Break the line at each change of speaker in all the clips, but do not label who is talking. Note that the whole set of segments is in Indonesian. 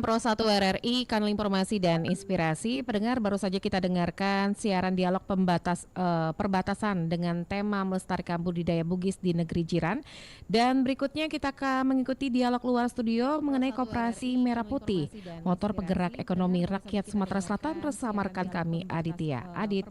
Pro 1 RRI, kanal informasi dan inspirasi. Pendengar, baru saja kita dengarkan siaran dialog perbatasan dengan tema melestarikan budidaya Bugis di negeri jiran. Dan berikutnya kita akan mengikuti dialog luar studio mengenai Koperasi Merah Putih, motor penggerak ekonomi rakyat Sumatera Selatan bersama rekan kami Aditya. Adit.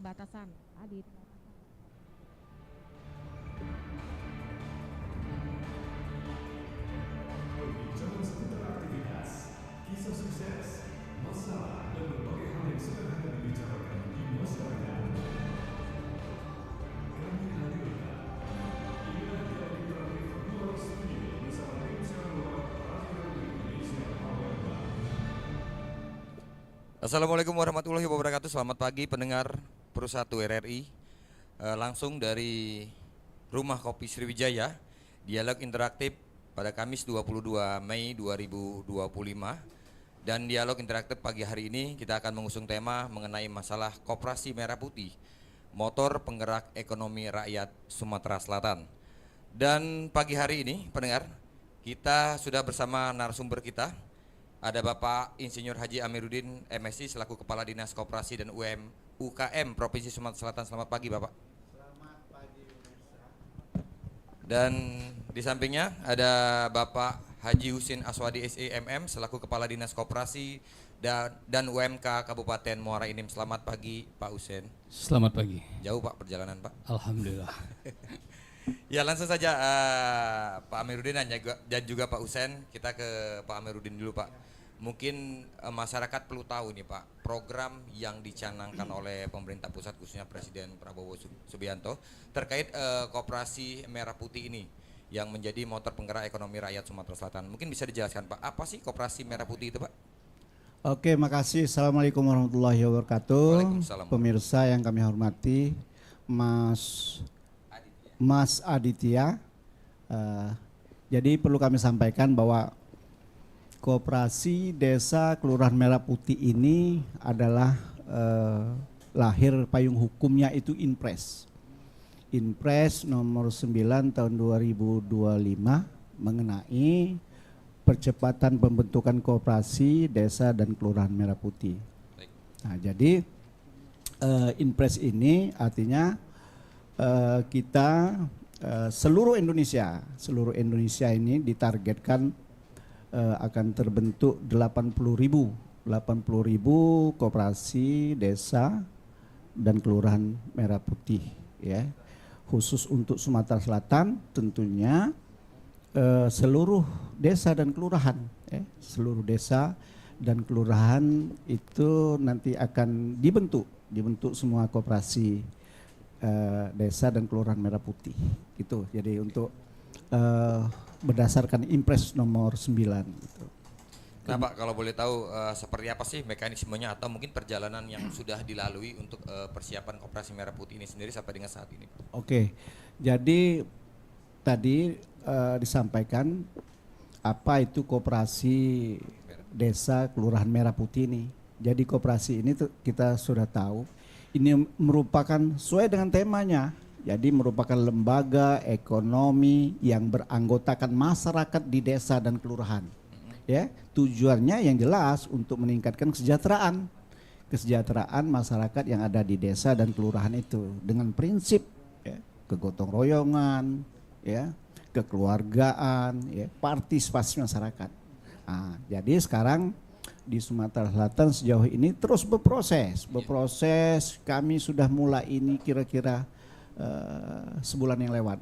Assalamualaikum warahmatullahi wabarakatuh. Selamat pagi pendengar Pro 1 RRI. Langsung dari Rumah Kopi Sriwijaya, dialog interaktif pada Kamis 22 Mei 2025. Dan dialog interaktif pagi hari ini kita akan mengusung tema mengenai masalah Koperasi Merah Putih, motor penggerak ekonomi rakyat Sumatera Selatan. Dan pagi hari ini pendengar, kita sudah bersama narasumber kita. Ada Bapak Insinyur Haji Amiruddin MSI selaku Kepala Dinas Koperasi dan UKM Provinsi Sumatera Selatan. Selamat pagi Bapak.
Selamat pagi pemirsa.
Dan di sampingnya ada Bapak Haji Husin Aswadi SEMM selaku Kepala Dinas Koperasi dan UMK Kabupaten Muara Enim. Selamat pagi Pak Husin.
Selamat pagi.
Jauh Pak perjalanan Pak?
Alhamdulillah.
Ya langsung saja Pak Amiruddin dan juga Pak Husin. Kita ke Pak Amiruddin dulu Pak. Mungkin masyarakat perlu tahu nih Pak, program yang dicanangkan oleh pemerintah pusat khususnya Presiden Prabowo Subianto terkait Koperasi Merah Putih ini yang menjadi motor penggerak ekonomi rakyat Sumatera Selatan. Mungkin bisa dijelaskan Pak, apa sih Koperasi Merah Putih itu Pak?
Oke, makasih. Assalamualaikum warahmatullahi wabarakatuh.
Waalaikumsalam.
Pemirsa yang kami hormati, Mas Aditya. Jadi perlu kami sampaikan bahwa Koperasi Desa Kelurahan Merah Putih ini adalah lahir payung hukumnya itu Inpres. Inpres nomor 9 tahun 2025 mengenai percepatan pembentukan koperasi desa dan kelurahan Merah Putih. Nah, jadi Inpres ini artinya kita seluruh Indonesia ini ditargetkan akan terbentuk 80.000 koperasi desa dan kelurahan Merah Putih ya. Khusus untuk Sumatera Selatan tentunya seluruh desa dan kelurahan ya. Seluruh desa dan kelurahan itu nanti akan dibentuk semua koperasi desa dan kelurahan Merah Putih gitu. Jadi untuk berdasarkan Impres nomor 9 gitu.
Nah Pak, kalau boleh tahu seperti apa sih mekanismenya atau mungkin perjalanan yang sudah dilalui untuk persiapan Koperasi Merah Putih ini sendiri sampai dengan saat ini?
Oke, jadi tadi disampaikan apa itu Koperasi Desa Kelurahan Merah Putih ini. Jadi koperasi ini kita sudah tahu ini merupakan sesuai dengan temanya. Jadi merupakan lembaga ekonomi yang beranggotakan masyarakat di desa dan kelurahan. Ya, tujuannya yang jelas untuk meningkatkan kesejahteraan masyarakat yang ada di desa dan kelurahan itu dengan prinsip ya, kegotong royongan, ya, kekeluargaan, ya, partisipasi masyarakat. Nah, jadi sekarang di Sumatera Selatan sejauh ini terus berproses. Kami sudah mulai ini kira-kira sebulan yang lewat,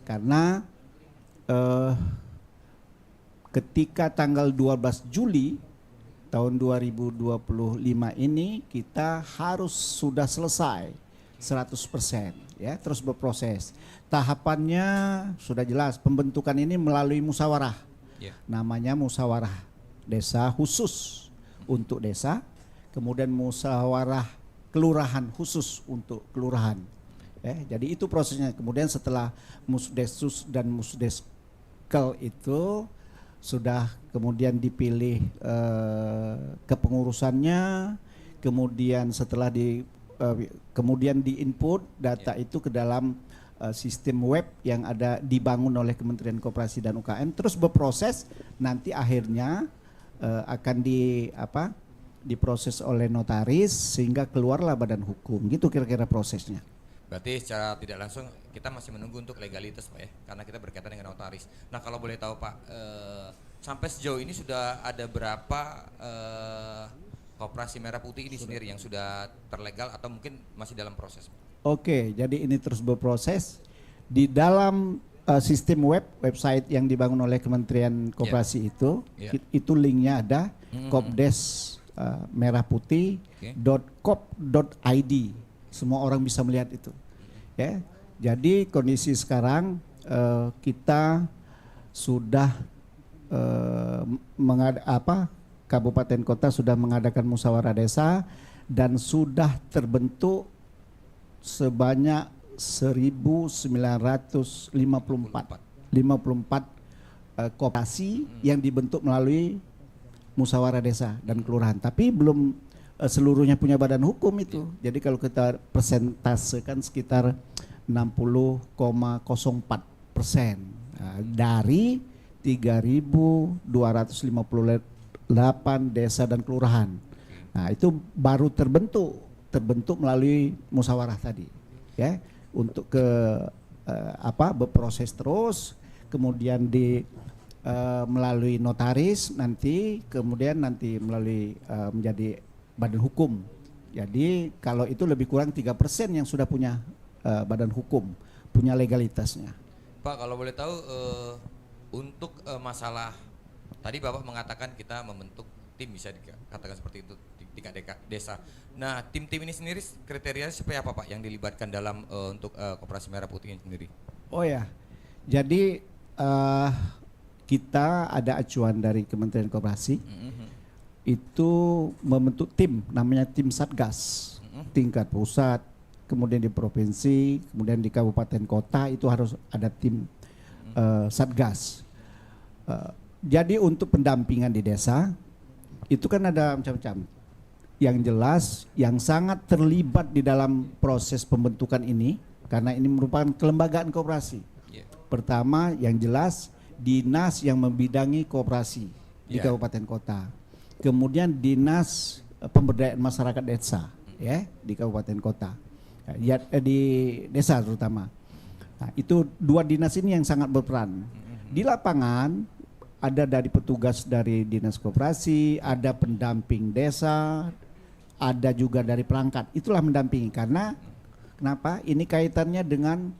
karena ketika tanggal 12 Juli tahun 2025 ini kita harus sudah selesai 100% ya, terus berproses. Tahapannya sudah jelas, pembentukan ini melalui musyawarah. Namanya musyawarah desa khusus untuk desa, kemudian musyawarah kelurahan khusus untuk kelurahan. Jadi itu prosesnya. Kemudian setelah Musdesus dan Musdeskel itu sudah kemudian dipilih kepengurusannya, kemudian setelah kemudian diinput data itu ke dalam sistem web yang ada dibangun oleh Kementerian Koperasi dan UKM, terus berproses, nanti akhirnya akan diproses oleh notaris sehingga keluarlah badan hukum. Gitu kira-kira prosesnya.
Berarti secara tidak langsung kita masih menunggu untuk legalitas Pak ya, karena kita berkaitan dengan notaris. Nah kalau boleh tahu Pak, sampai sejauh ini sudah ada berapa Koperasi Merah Putih ini sendiri yang sudah terlegal atau mungkin masih dalam proses?
Oke, jadi ini terus berproses di dalam sistem website yang dibangun oleh Kementerian Koperasi itu linknya ada Kopdes merahputih.kop.id. Semua orang bisa melihat itu. Ya, jadi kondisi sekarang kita sudah kabupaten kota sudah mengadakan musyawarah desa dan sudah terbentuk sebanyak 1954 koperasi yang dibentuk melalui musyawarah desa dan kelurahan, tapi belum seluruhnya punya badan hukum itu. Jadi kalau kita persentasekan sekitar 60,04% dari 3.258 desa dan kelurahan. Nah itu baru terbentuk melalui musyawarah tadi, ya, untuk berproses terus, kemudian melalui notaris kemudian nanti melalui menjadi badan hukum. Jadi kalau itu lebih kurang 3% yang sudah punya badan hukum, punya legalitasnya.
Pak kalau boleh tahu untuk masalah tadi Bapak mengatakan kita membentuk tim, bisa dikatakan seperti itu, tingkat desa. Nah tim-tim ini sendiri kriterianya seperti apa Pak yang dilibatkan dalam untuk Koperasi Merah Putih ini sendiri?
Oh ya, jadi kita ada acuan dari Kementerian Koperasi. Itu membentuk tim, namanya tim Satgas, tingkat pusat, kemudian di provinsi, kemudian di kabupaten kota itu harus ada tim Satgas. Jadi untuk pendampingan di desa itu kan ada macam-macam. Yang jelas yang sangat terlibat di dalam proses pembentukan ini, karena ini merupakan kelembagaan koperasi. Pertama yang jelas dinas yang membidangi koperasi di kabupaten kota. Kemudian dinas pemberdayaan masyarakat desa, ya, di kabupaten kota, ya, di desa terutama. Nah, itu dua dinas ini yang sangat berperan. Di lapangan ada dari petugas dari dinas koperasi, ada pendamping desa, ada juga dari perangkat. Itulah mendampingi karena kenapa? Ini kaitannya dengan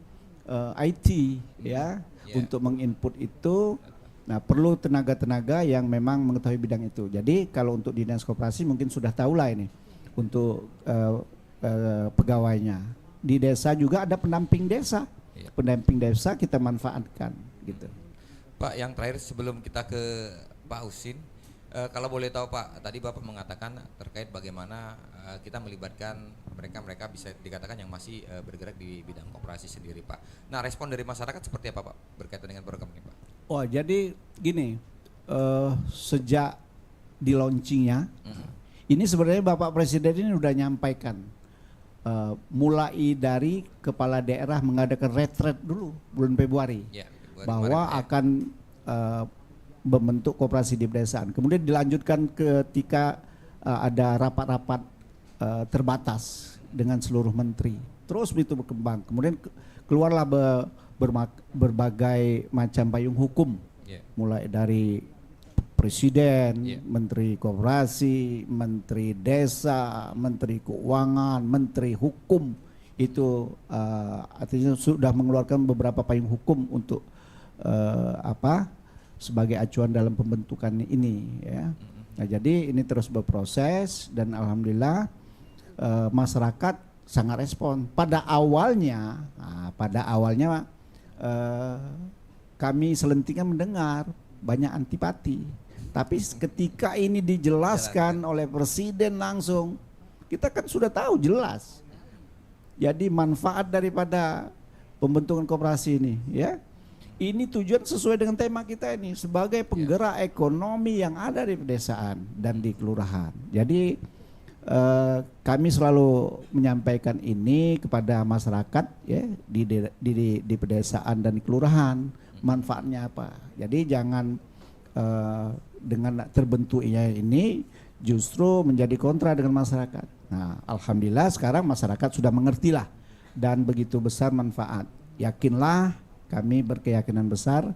IT, ya, untuk menginput itu. Nah perlu tenaga-tenaga yang memang mengetahui bidang itu. Jadi kalau untuk dinas koperasi mungkin sudah tahulah ini untuk pegawainya. Di desa juga ada pendamping desa. Pendamping desa kita manfaatkan gitu.
Pak yang terakhir sebelum kita ke Pak Husin, kalau boleh tahu Pak, tadi Bapak mengatakan terkait bagaimana kita melibatkan mereka bisa dikatakan yang masih bergerak di bidang koperasi sendiri Pak. Nah respon dari masyarakat seperti apa Pak berkaitan dengan program ini Pak?
Oh jadi gini, sejak di launchingnya, ini sebenarnya Bapak Presiden ini sudah nyampaikan, mulai dari kepala daerah mengadakan retret dulu bulan Februari, bahwa akan membentuk koperasi di pedesaan. Kemudian dilanjutkan ketika ada rapat-rapat terbatas dengan seluruh menteri. Terus begitu berkembang. Kemudian keluarlah berbagai macam payung hukum, mulai dari presiden, menteri koperasi, menteri desa, menteri keuangan, menteri hukum. Itu artinya sudah mengeluarkan beberapa payung hukum untuk sebagai acuan dalam pembentukan ini, ya. Nah, jadi ini terus berproses dan alhamdulillah masyarakat sangat respon. Pada awalnya kami selentingan mendengar banyak antipati, tapi ketika ini dijelaskan oleh presiden langsung, kita kan sudah tahu jelas. Jadi manfaat daripada pembentukan koperasi ini, ya. Ini tujuan sesuai dengan tema kita ini sebagai penggerak ekonomi yang ada di pedesaan dan di kelurahan. Jadi kami selalu menyampaikan ini kepada masyarakat, ya, di pedesaan dan di kelurahan, manfaatnya apa. Jadi jangan dengan terbentuknya ini justru menjadi kontra dengan masyarakat. Nah, alhamdulillah sekarang masyarakat sudah mengertilah dan begitu besar manfaat. Yakinlah, kami berkeyakinan besar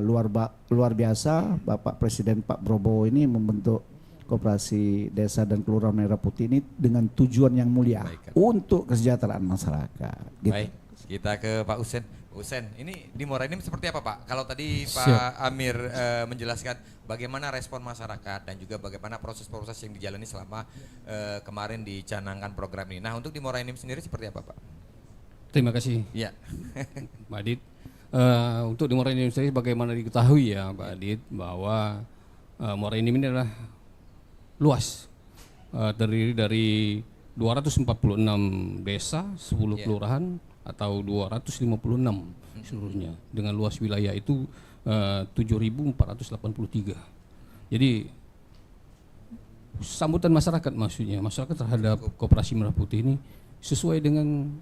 luar biasa Bapak Presiden Pak Prabowo ini membentuk Koperasi Desa dan Kelurahan Merah Putih ini dengan tujuan yang mulia untuk kesejahteraan masyarakat. Gitu.
Baik, kita ke Pak Usen. Usen, ini di Muara Enim seperti apa Pak? Kalau tadi Pak Amir menjelaskan bagaimana respon masyarakat dan juga bagaimana proses-proses yang dijalani selama kemarin dicanangkan program ini. Nah, untuk di Muara Enim sendiri seperti apa Pak?
Terima kasih.
Iya.
Pak Adit. Untuk di Muara Enim sendiri bagaimana diketahui ya Pak Adit bahwa Muara Enim ini adalah luas, terdiri dari 246 desa, 10 kelurahan atau 256 seluruhnya dengan luas wilayah itu 7.483. Jadi sambutan masyarakat maksudnya masyarakat terhadap Koperasi Merah Putih ini sesuai dengan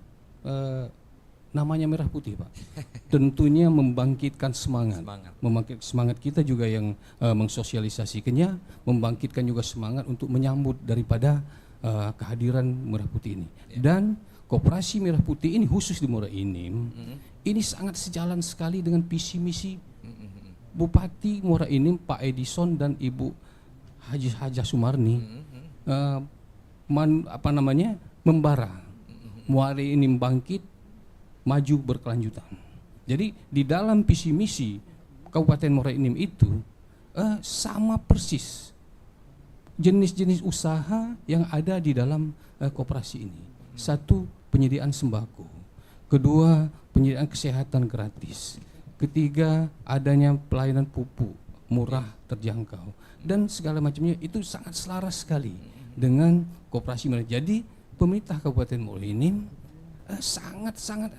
namanya Merah Putih Pak. Tentunya membangkitkan semangat. Membangkitkan semangat kita juga yang mensosialisasikannya, membangkitkan juga semangat untuk menyambut daripada kehadiran Merah Putih ini. Dan Koperasi Merah Putih ini khusus di Muara Enim, ini sangat sejalan sekali dengan visi misi Bupati Muara Enim Pak Edison dan Ibu Haja Sumarni membara Muara Enim bangkit maju berkelanjutan. Jadi di dalam visi misi Kabupaten Muara Enim itu sama persis jenis-jenis usaha yang ada di dalam koperasi ini. Satu, penyediaan sembako. Kedua, penyediaan kesehatan gratis. Ketiga, adanya pelayanan pupuk murah, terjangkau, dan segala macamnya itu sangat selaras sekali dengan koperasi mereka. Jadi pemerintah Kabupaten Muara Enim sangat-sangat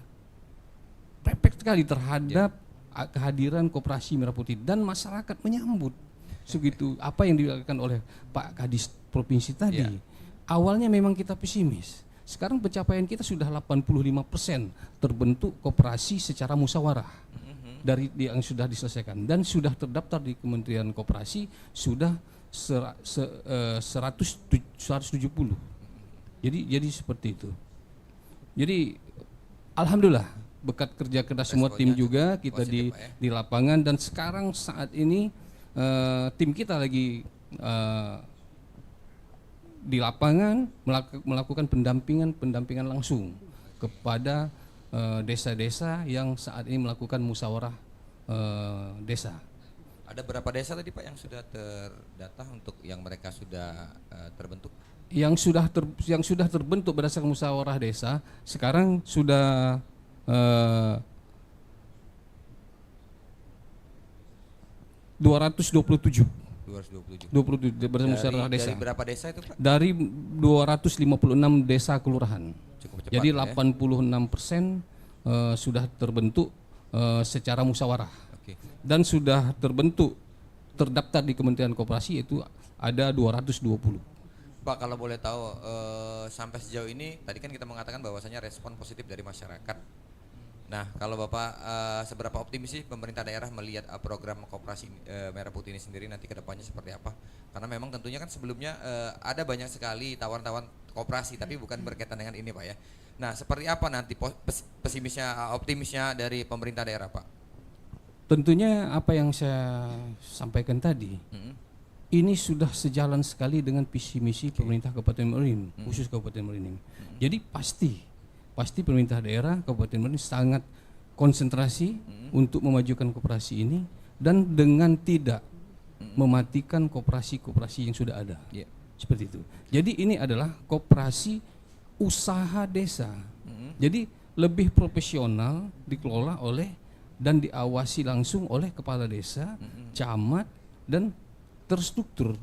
perfect sekali terhadap kehadiran Koperasi Merah Putih dan masyarakat menyambut segitu apa yang dilakukan oleh Pak Kadis Provinsi tadi. Awalnya memang kita pesimis. Sekarang pencapaian kita sudah 85% terbentuk koperasi secara musyawarah dari yang sudah diselesaikan dan sudah terdaftar di Kementerian Koperasi sudah 170. Jadi seperti itu. Jadi alhamdulillah berkat kerja keras semua tim juga kita di lapangan dan sekarang saat ini tim kita lagi di lapangan melakukan pendampingan langsung kepada desa-desa yang saat ini melakukan musyawarah desa.
Ada berapa desa tadi Pak yang sudah terdata untuk yang mereka sudah terbentuk?
Yang sudah terbentuk berdasarkan musyawarah desa sekarang sudah 227 bersama musyawarah desa.
Dari berapa desa itu Pak?
Dari 256 desa kelurahan.
Cukup cepat. Jadi
86% sudah terbentuk secara musyawarah. Dan sudah terbentuk terdaftar di Kementerian Koperasi itu ada 220.
Pak, kalau boleh tahu sampai sejauh ini tadi kan kita mengatakan bahwasanya respon positif dari masyarakat. Nah, kalau Bapak seberapa optimis sih pemerintah daerah melihat program Koperasi Merah Putih ini sendiri nanti ke depannya seperti apa? Karena memang tentunya kan sebelumnya ada banyak sekali tawaran-tawaran koperasi tapi bukan berkaitan dengan ini Pak ya. Nah, seperti apa nanti pesimisnya, optimisnya dari pemerintah daerah Pak?
Tentunya apa yang saya sampaikan tadi ini sudah sejalan sekali dengan visi misi pemerintah Kabupaten Muara Enim, khusus Kabupaten Muara Enim. Jadi pasti pemerintah daerah Kabupaten Muara Enim sangat konsentrasi untuk memajukan koperasi ini dan dengan tidak mematikan koperasi-koperasi yang sudah ada. Seperti itu. Jadi ini adalah koperasi usaha desa. Jadi lebih profesional dikelola oleh dan diawasi langsung oleh kepala desa, camat dan terstruktur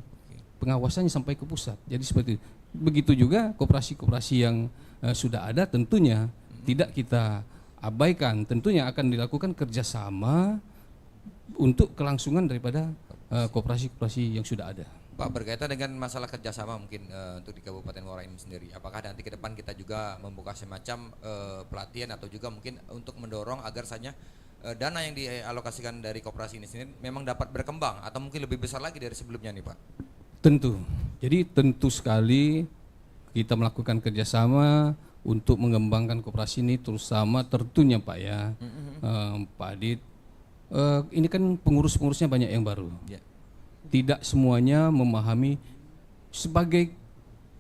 pengawasannya sampai ke pusat. Jadi seperti itu. Begitu juga koperasi-koperasi yang sudah ada tentunya tidak kita abaikan. Tentunya akan dilakukan kerjasama untuk kelangsungan daripada koperasi-koperasi yang sudah ada.
Pak, berkaitan dengan masalah kerjasama mungkin untuk di Kabupaten Muara Enim sendiri, apakah nanti ke depan kita juga membuka semacam pelatihan atau juga mungkin untuk mendorong agar saja dana yang dialokasikan dari koperasi ini sendiri memang dapat berkembang atau mungkin lebih besar lagi dari sebelumnya nih Pak?
Tentu. Jadi tentu sekali kita melakukan kerjasama untuk mengembangkan koperasi ini terutama tentunya Pak ya, Pak Adit. Ini kan pengurus-pengurusnya banyak yang baru.
Ya.
Tidak semuanya memahami sebagai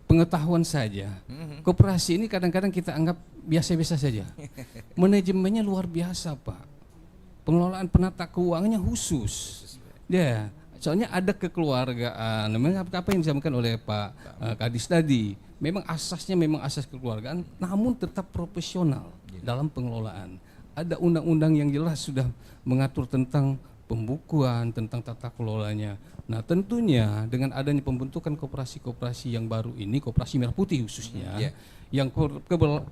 pengetahuan saja. Koperasi ini kadang-kadang kita anggap biasa-biasa saja. Manajemennya luar biasa Pak. Pengelolaan penata keuangannya khusus. Ya, soalnya ada kekeluargaan. Memang apa yang disampaikan oleh Pak Kadis tadi, memang asasnya memang asas kekeluargaan, namun tetap profesional dalam pengelolaan. Ada undang-undang yang jelas sudah mengatur tentang pembukuan, tentang tata kelolanya. Nah, tentunya dengan adanya pembentukan koperasi-koperasi yang baru ini, Koperasi Merah Putih khususnya, yang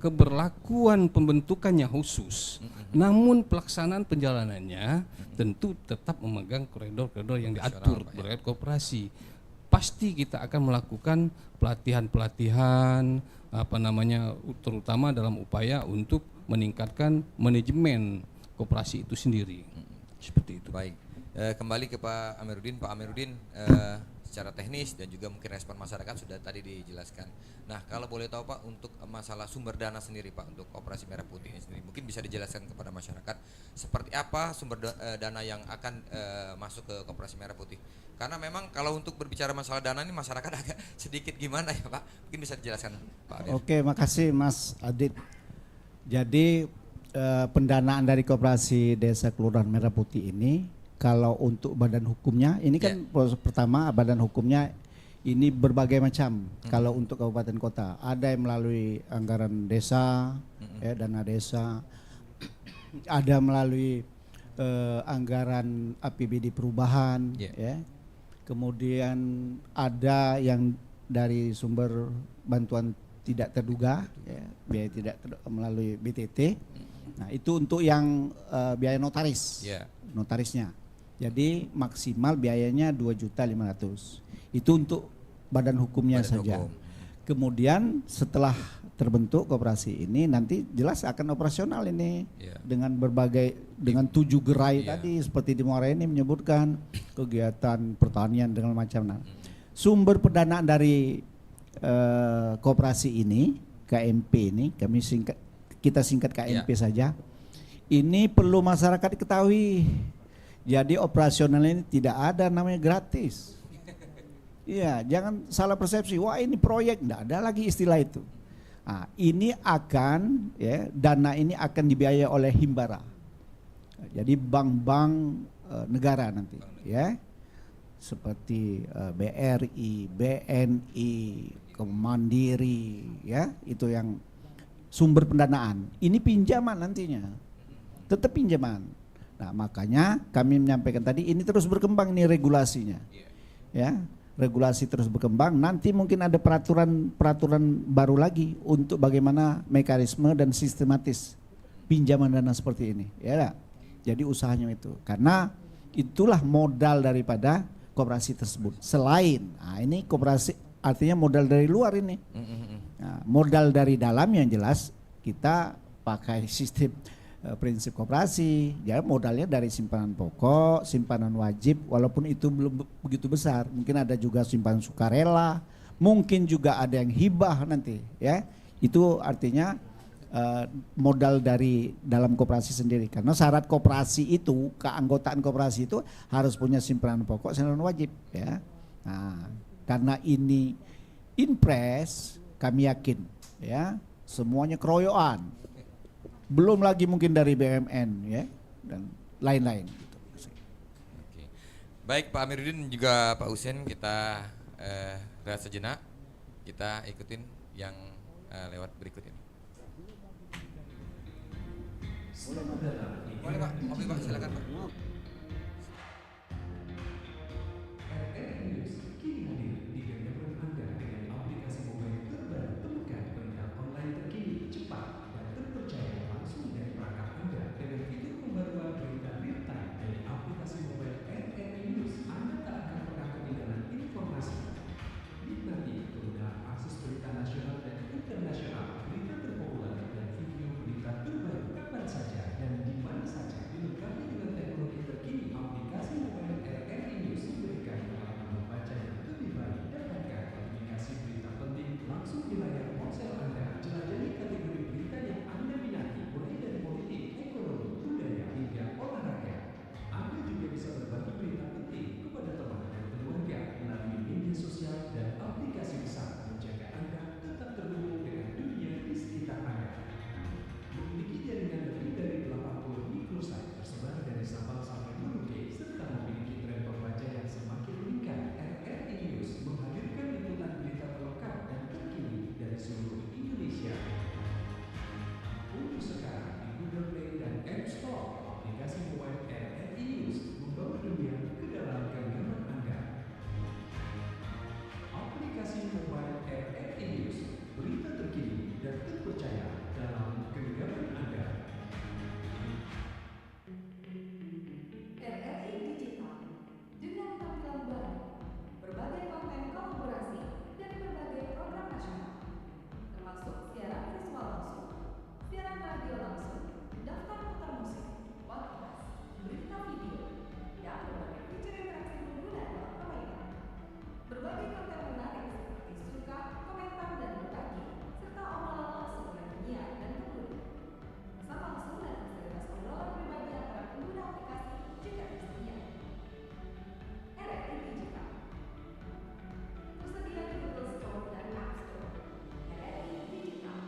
keberlakuan pembentukannya khusus, namun pelaksanaan penjalanannya tentu tetap memegang koridor-koridor yang diatur terkait koperasi. Pasti kita akan melakukan pelatihan-pelatihan terutama dalam upaya untuk meningkatkan manajemen koperasi itu sendiri. Seperti itu.
Baik. Kembali ke Pak Amiruddin. Pak Amiruddin, secara teknis dan juga mungkin respon masyarakat sudah tadi dijelaskan. Nah, kalau boleh tahu Pak, untuk masalah sumber dana sendiri Pak untuk Koperasi Merah Putih ini sendiri, mungkin bisa dijelaskan kepada masyarakat seperti apa sumber dana yang akan masuk ke Koperasi Merah Putih. Karena memang kalau untuk berbicara masalah dana ini masyarakat agak sedikit gimana ya Pak? Mungkin bisa dijelaskan Pak Adit.
Oke, makasih Mas Adit. Jadi pendanaan dari Koperasi Desa Kelurahan Merah Putih ini, kalau untuk badan hukumnya, ini kan proses pertama badan hukumnya ini berbagai macam. Kalau untuk kabupaten kota, ada yang melalui anggaran desa, dana desa, ada melalui anggaran APBD perubahan, kemudian ada yang dari sumber bantuan tidak terduga, biaya tidak melalui BTT. Nah, itu untuk yang biaya notaris, notarisnya. Jadi maksimal biayanya 2.500.000. Itu untuk badan hukumnya saja. Kemudian setelah terbentuk koperasi ini nanti jelas akan operasional ini dengan dengan 7 gerai tadi seperti di Muara ini menyebutkan kegiatan pertanian dengan macam. Nah, sumber pendanaan dari koperasi ini KMP ini kita singkat KMP saja. Ini perlu masyarakat ketahui. Jadi operasional ini tidak ada namanya gratis. Iya, jangan salah persepsi. Wah, ini proyek, enggak ada lagi istilah itu. Nah, ini akan dana ini akan dibiayai oleh Himbara. Jadi bank-bank negara nanti, seperti BRI, BNI, Mandiri, itu yang sumber pendanaan. Ini pinjaman nantinya, tetap pinjaman. Nah, makanya kami menyampaikan tadi ini terus berkembang nih regulasinya, regulasi terus berkembang. Nanti mungkin ada peraturan baru lagi untuk bagaimana mekanisme dan sistematis pinjaman dana seperti ini, Jadi usahanya itu, karena itulah modal daripada koperasi tersebut. Selain, ini koperasi artinya modal dari luar ini. Nah, modal dari dalam yang jelas kita pakai sistem prinsip koperasi, ya modalnya dari simpanan pokok, simpanan wajib, walaupun itu belum begitu besar, mungkin ada juga simpanan sukarela, mungkin juga ada yang hibah nanti, itu artinya modal dari dalam koperasi sendiri. Karena syarat koperasi itu, keanggotaan koperasi itu harus punya simpanan pokok, simpanan wajib, Nah, karena ini impres, kami yakin, semuanya keroyokan. Belum lagi mungkin dari BUMN dan lain-lain.
Oke. Baik Pak Amiruddin dan juga Pak Husein, kita rehat sejenak. Kita ikutin yang lewat berikut ini. Boleh Pak, ngopi Pak, silakan Pak.
wilayah ponsel Anda. Jelajahi kategori berita yang Anda minati, mulai dari politik, ekonomi, budaya, hingga olahraga. Anda juga bisa berbagi berita penting kepada teman dan keluarga melalui media sosial dan aplikasi besar menjaga Anda tetap terhubung dengan dunia di sekitar Anda. Memiliki jaringan lebih dari 80 mikrosite tersebar dari Sabang sampai Merauke serta memiliki tren pembaca yang semakin meningkat, RRI News menghadirkan liputan berita terlengkap dan terkini dari seluruh Indonesia. Untuk sekarang di Google Play dan App Store, aplikasi mobile RRI News membawa dunia ke dalam genggaman Anda. Aplikasi mobile RRI News, berita terkini dan terpercaya dalam genggaman Anda.
RRI Digital dengan tampilan baru, berbagai konten kolaborasi dan berbagai program nasional, termasuk siaran visual langsung, siaran radio langsung, daftar putar musik, podcast, berita video, dan berbagai fitur interaksi pengguna dalam permainan. Berbagai konten menarik seperti suka, komentar, dan berbagi, serta obrolan langsung dengan penyiar dan pengguna. Pesan langsung dan fasilitas obrolan pribadi antara pengguna aplikasi juga tersedia. RRI Digital tersedia di Google Store dan App Store. RRI Digital.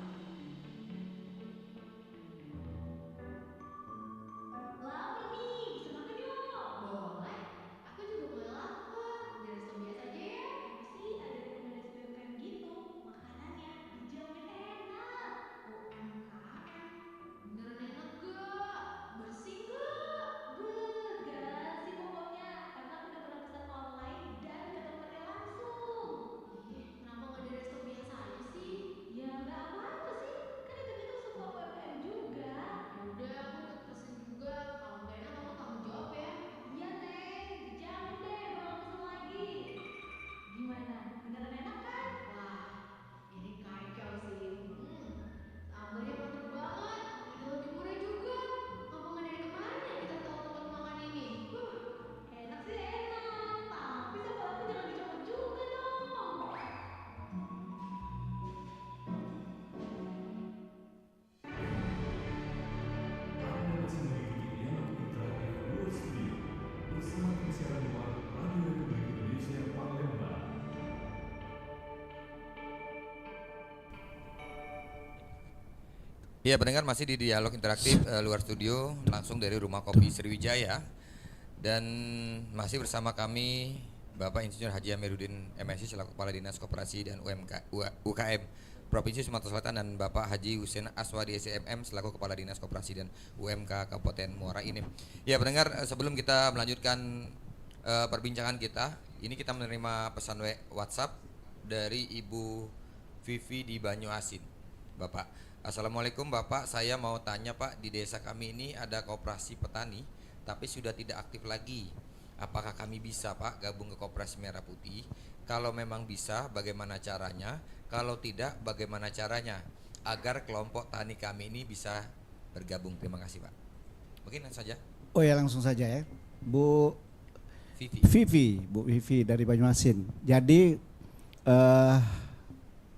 Lapar nih, bisa makan yuk. Boleh, aku juga boleh lapar. Dari Sobias aja ya. Sih ada rekomendasi UMKM gitu. Makanannya dijamin enak. UMKM, beneran enak gak? Bersih gak? Gak sih pokoknya. Karena aku udah pernah pesan online dan ke tempatnya langsung. Ih, kenapa gak dari Sobias aja sih? Ya gak apa-apa sih. Kan itu semua UMKM juga. Udah, aku ikut pesen juga. Kalau nggak enak kamu tanggung jawab ya. Iya Neng, dijamin deh bakal pesen lagi. Gimana? Beneran enak kan? Wah, ini kacau sih. Sambalnya mantep banget. Udah lebih murah juga. Ngapa nggak dari kemarin ya kita tahu tempat makan ini? Enak sih enak. Tapi sambal aku jangan dicopot juga dong.
Anda masih mengikuti dialog interaktif Luar Studio bersama tim siaran luar Radio Republik Indonesia Palembang.
Ya, pendengar masih di dialog interaktif luar studio langsung dari Rumah Kopi Sriwijaya dan masih bersama kami Bapak Insinyur Haji Amiruddin MSI selaku Kepala Dinas Koperasi dan UKM Provinsi Sumatera Selatan dan Bapak Haji Husein Aswadi SMM selaku Kepala Dinas Koperasi dan UMK Kabupaten Muara Enim. Ya, pendengar, sebelum kita melanjutkan perbincangan kita, ini kita menerima pesan WhatsApp dari Ibu Vivi di Banyuasin. Bapak, Assalamualaikum Bapak, saya mau tanya Pak, di desa kami ini ada koperasi petani tapi sudah tidak aktif lagi. Apakah kami bisa Pak gabung ke Koperasi Merah Putih? Kalau memang bisa, bagaimana caranya? Kalau tidak, bagaimana caranya? Agar kelompok tani kami ini bisa bergabung. Terima kasih Pak. Mungkin saja.
Oh ya, langsung saja ya, Bu
Vivi
Vivi dari Banyuasin. Jadi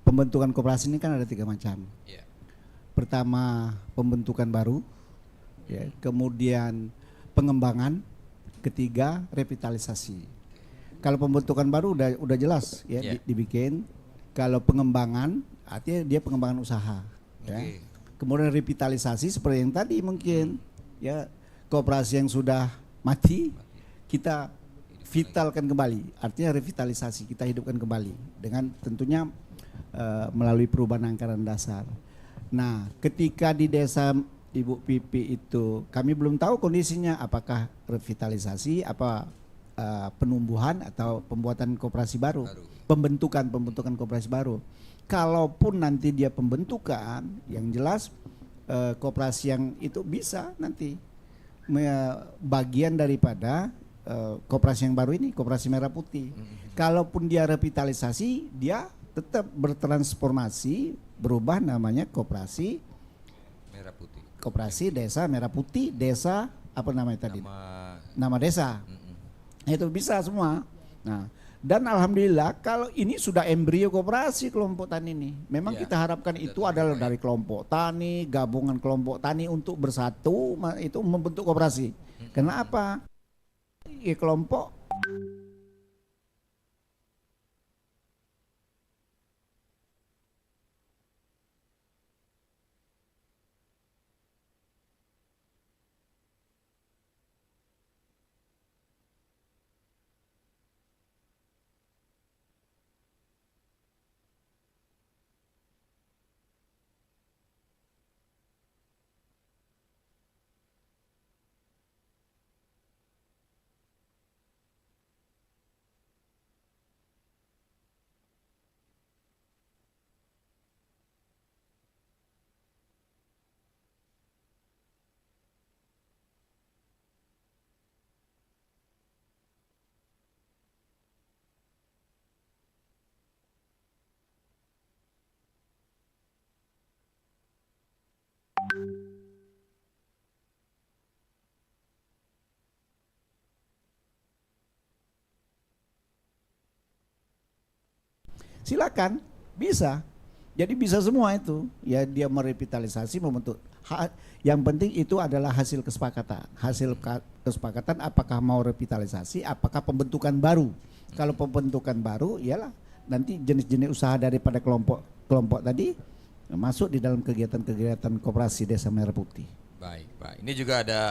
pembentukan koperasi ini kan ada 3 macam.
Ya.
Pertama pembentukan baru, ya, kemudian pengembangan, ketiga revitalisasi. Kalau pembentukan baru udah jelas ya,
Yeah.
dibikin. Kalau pengembangan artinya dia pengembangan usaha, ya.
Oke.
Kemudian revitalisasi seperti yang tadi mungkin ya, koperasi yang sudah mati kita vitalkan kembali, artinya revitalisasi, kita hidupkan kembali dengan tentunya melalui perubahan anggaran dasar. Nah, ketika di desa Ibu Pipi itu kami belum tahu kondisinya apakah revitalisasi, apa penumbuhan atau pembuatan koperasi baru, pembentukan koperasi baru. Kalaupun nanti dia pembentukan, yang jelas koperasi yang itu bisa nanti bagian daripada koperasi yang baru ini, Koperasi Merah Putih. Kalaupun dia revitalisasi, dia tetap bertransformasi, berubah namanya Koperasi
Merah Putih.
Koperasi Desa Merah Putih, desa apa namanya tadi?
Nama
Nama desa. Itu bisa semua. Nah, Dan alhamdulillah kalau ini sudah embrio koperasi kelompok tani ini. Memang
Iya,
kita harapkan
sudah
itu
terbuka
adalah
ya.
dari kelompok tani, gabungan kelompok tani untuk bersatu itu membentuk koperasi. Kenapa? Ya kelompok silakan bisa. Jadi bisa semua itu. Ya dia merevitalisasi membentuk. Yang penting itu adalah hasil kesepakatan. Kesepakatan apakah mau revitalisasi, apakah pembentukan baru. Kalau pembentukan baru, iyalah nanti jenis-jenis usaha daripada kelompok tadi masuk di dalam kegiatan-kegiatan koperasi Desa Merah Putih.
Baik, Pak. Ini juga ada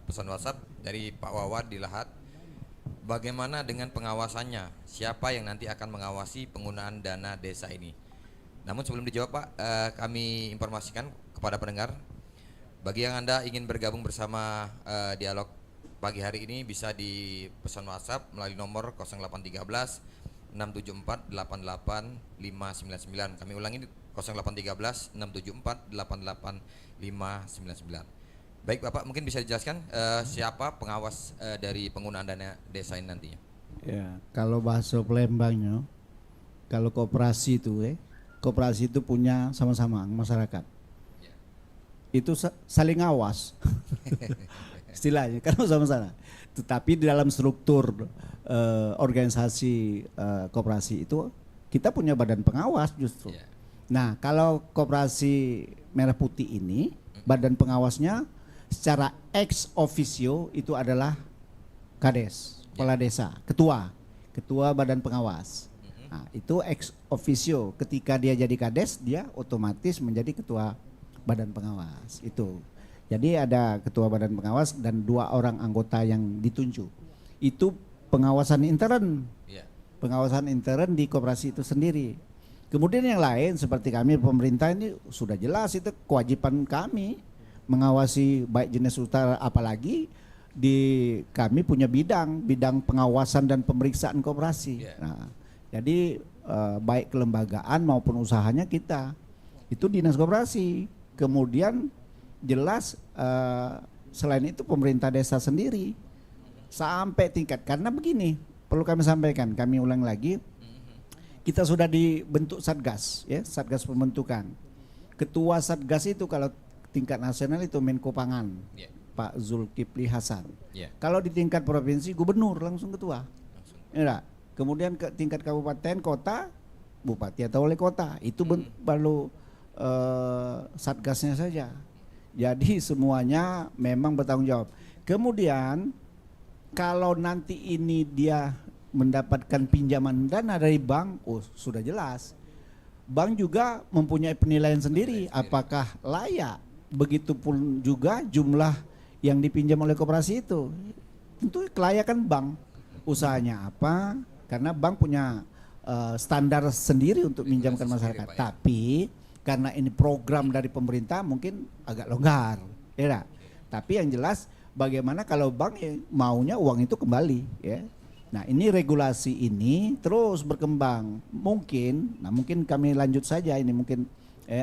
pesan WhatsApp dari Pak Wawad di Lahat. Bagaimana dengan pengawasannya? Siapa yang nanti akan mengawasi penggunaan dana desa ini? Namun sebelum dijawab Pak, kami informasikan kepada pendengar, bagi yang Anda ingin bergabung bersama dialog pagi hari ini bisa di pesan WhatsApp melalui nomor 0813 674 88 599. Kami ulangi 0813 674 88 599. Baik Bapak, mungkin bisa dijelaskan siapa pengawas dari penggunaan dana desa ini nantinya?
Ya, kalau bahasa Palembangnya, kalau koperasi itu punya sama-sama masyarakat.
Ya.
Itu saling ngawas. Istilahnya kan sama-sama. Tetapi di dalam struktur organisasi koperasi itu kita punya badan pengawas justru.
Ya.
Nah, kalau koperasi Merah Putih ini badan pengawasnya secara ex officio itu adalah Kades, kepala desa, ketua badan pengawas. Nah, itu ex officio, ketika dia jadi Kades dia otomatis menjadi ketua badan pengawas itu. Jadi ada ketua badan pengawas dan 2 orang anggota yang ditunjuk. Itu pengawasan intern.
Ya.
Pengawasan intern di koperasi itu sendiri. Kemudian yang lain seperti kami pemerintah ini sudah jelas itu kewajiban kami mengawasi baik jenis usaha, apalagi di kami punya bidang pengawasan dan pemeriksaan koperasi.
Yeah.
Nah, jadi baik kelembagaan maupun usahanya kita itu dinas koperasi. Kemudian jelas selain itu pemerintah desa sendiri sampai tingkat, karena begini perlu kami sampaikan, kami ulang lagi, kita sudah dibentuk satgas, ya satgas pembentukan. Ketua satgas itu kalau tingkat nasional itu Menko Pangan,
Yeah.
Pak Zulkifli Hasan.
Yeah.
Kalau di tingkat provinsi gubernur langsung ketua.
Langsung.
Ya, kemudian ke tingkat kabupaten, kota, bupati atau wali kota itu baru satgasnya saja. Jadi semuanya memang bertanggung jawab. Kemudian kalau nanti ini dia mendapatkan pinjaman dana dari bank, sudah jelas. Bank juga mempunyai penilaian sendiri apakah layak. Begitupun juga jumlah yang dipinjam oleh koperasi itu. Tentu kelayakan bank. Usahanya apa? Karena bank punya standar sendiri untuk minjamkan masyarakat.
Sendiri, Pak, ya.
Tapi karena ini program dari pemerintah mungkin agak longgar. Ya. Tapi yang jelas bagaimana kalau bank maunya uang itu kembali, ya. Nah, ini regulasi ini terus berkembang. Mungkin kami lanjut saja ini mungkin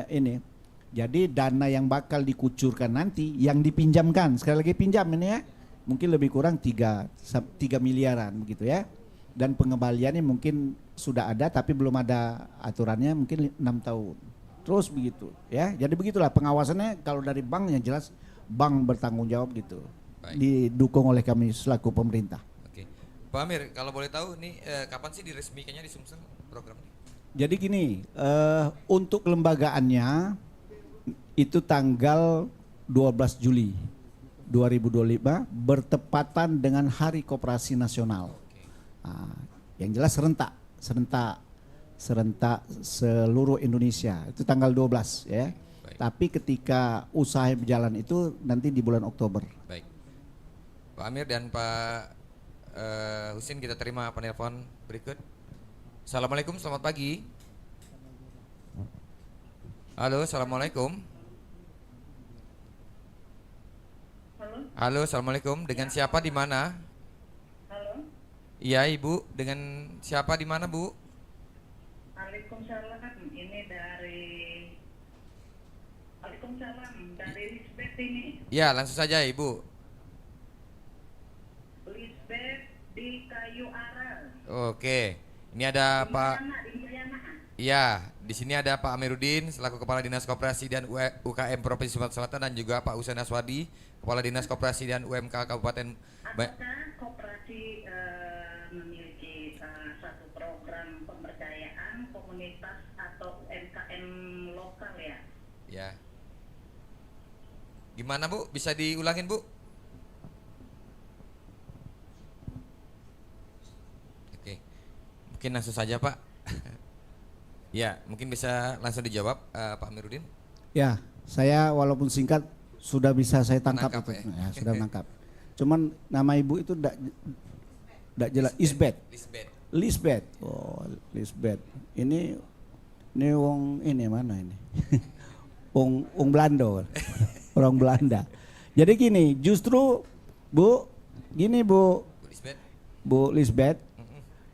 ini. Jadi dana yang bakal dikucurkan nanti yang dipinjamkan, sekali lagi pinjam ini ya, mungkin lebih kurang 3 miliaran begitu ya. Dan pengembaliannya mungkin sudah ada tapi belum ada aturannya, mungkin 6 tahun. Terus begitu ya. Jadi begitulah pengawasannya, kalau dari bank yang jelas bank bertanggung jawab gitu.
Baik.
Didukung oleh kami selaku pemerintah.
Oke. Pak Amir, kalau boleh tahu nih kapan sih diresmikannya di Sumsel program ini?
Jadi gini, untuk kelembagaannya itu tanggal 12 Juli 2025 bertepatan dengan Hari Koperasi Nasional. Nah, yang jelas serentak seluruh Indonesia itu tanggal 12 ya.
Baik.
Tapi ketika usaha berjalan itu nanti di bulan Oktober.
Baik. Pak Amir dan Pak Husin, kita terima penelpon berikut. Assalamualaikum, selamat pagi. Halo, assalamualaikum. Halo, assalamualaikum. Dengan siapa di mana?
Halo,
Iya, Ibu. Dengan siapa di mana, Bu?
Waalaikumsalam. Ini dari Waalaikumsalam dari Lisbeth ini.
Ya, langsung saja, Ibu.
Lisbeth di Kayu Aral.
Oke. Ini ada Pak.
Di Mariana.
Iya, di sini ada Pak Amiruddin selaku Kepala Dinas Koperasi dan UKM Provinsi Sumatera Selatan, dan juga Pak Husain Aswadi, Kepala Dinas Koperasi dan UMK Kabupaten.
Apakah koperasi memiliki satu program pemberdayaan komunitas atau UMKM lokal ya?
Ya. Gimana, Bu? Bisa diulangin, Bu? Oke. Mungkin langsung saja, Pak. Ya, mungkin bisa langsung dijawab Pak Amiruddin.
Ya, saya walaupun singkat sudah bisa saya tangkap
Menangkap,
itu.
ya.
Ya, sudah menangkap. Cuman nama ibu itu tidak jelas. Lisbeth. Lisbeth. Oh, Lisbeth. Ini wong ini mana ini? wong Belanda. Orang Belanda. Jadi gini, justru Bu, Bu Lisbeth,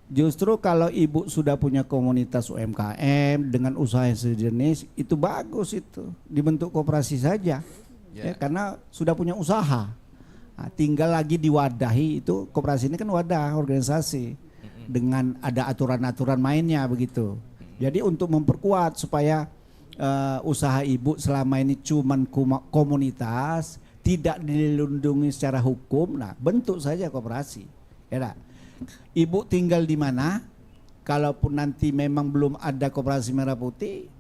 justru kalau ibu sudah punya komunitas UMKM dengan usaha yang sejenis, itu bagus, itu dibentuk koperasi saja, ya, karena sudah punya usaha. Nah, tinggal lagi diwadahi, itu koperasi ini kan wadah organisasi dengan ada aturan-aturan mainnya begitu. Jadi untuk memperkuat supaya usaha ibu selama ini cuman komunitas, tidak dilindungi secara hukum, nah bentuk saja koperasi, ya tak? Ibu tinggal di mana? Kalaupun nanti memang belum ada koperasi merah putih,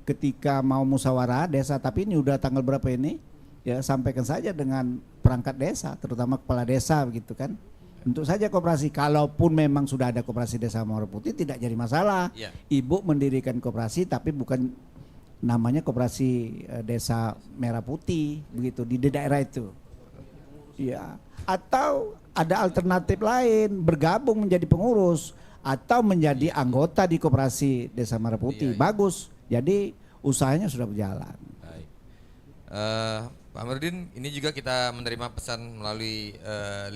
ketika mau musyawarah desa, tapi ini udah tanggal berapa ini? Ya sampaikan saja dengan perangkat desa, terutama kepala desa begitu kan. Untuk saja koperasi, kalaupun memang sudah ada koperasi desa merah putih tidak jadi masalah.
Ya.
Ibu mendirikan koperasi tapi bukan namanya koperasi desa merah putih begitu di daerah itu. Ya, atau ada alternatif lain, bergabung menjadi pengurus atau menjadi anggota di koperasi Desa Merah Putih. Bagus. Jadi usahanya sudah berjalan.
Baik. Pak Amiruddin, ini juga kita menerima pesan melalui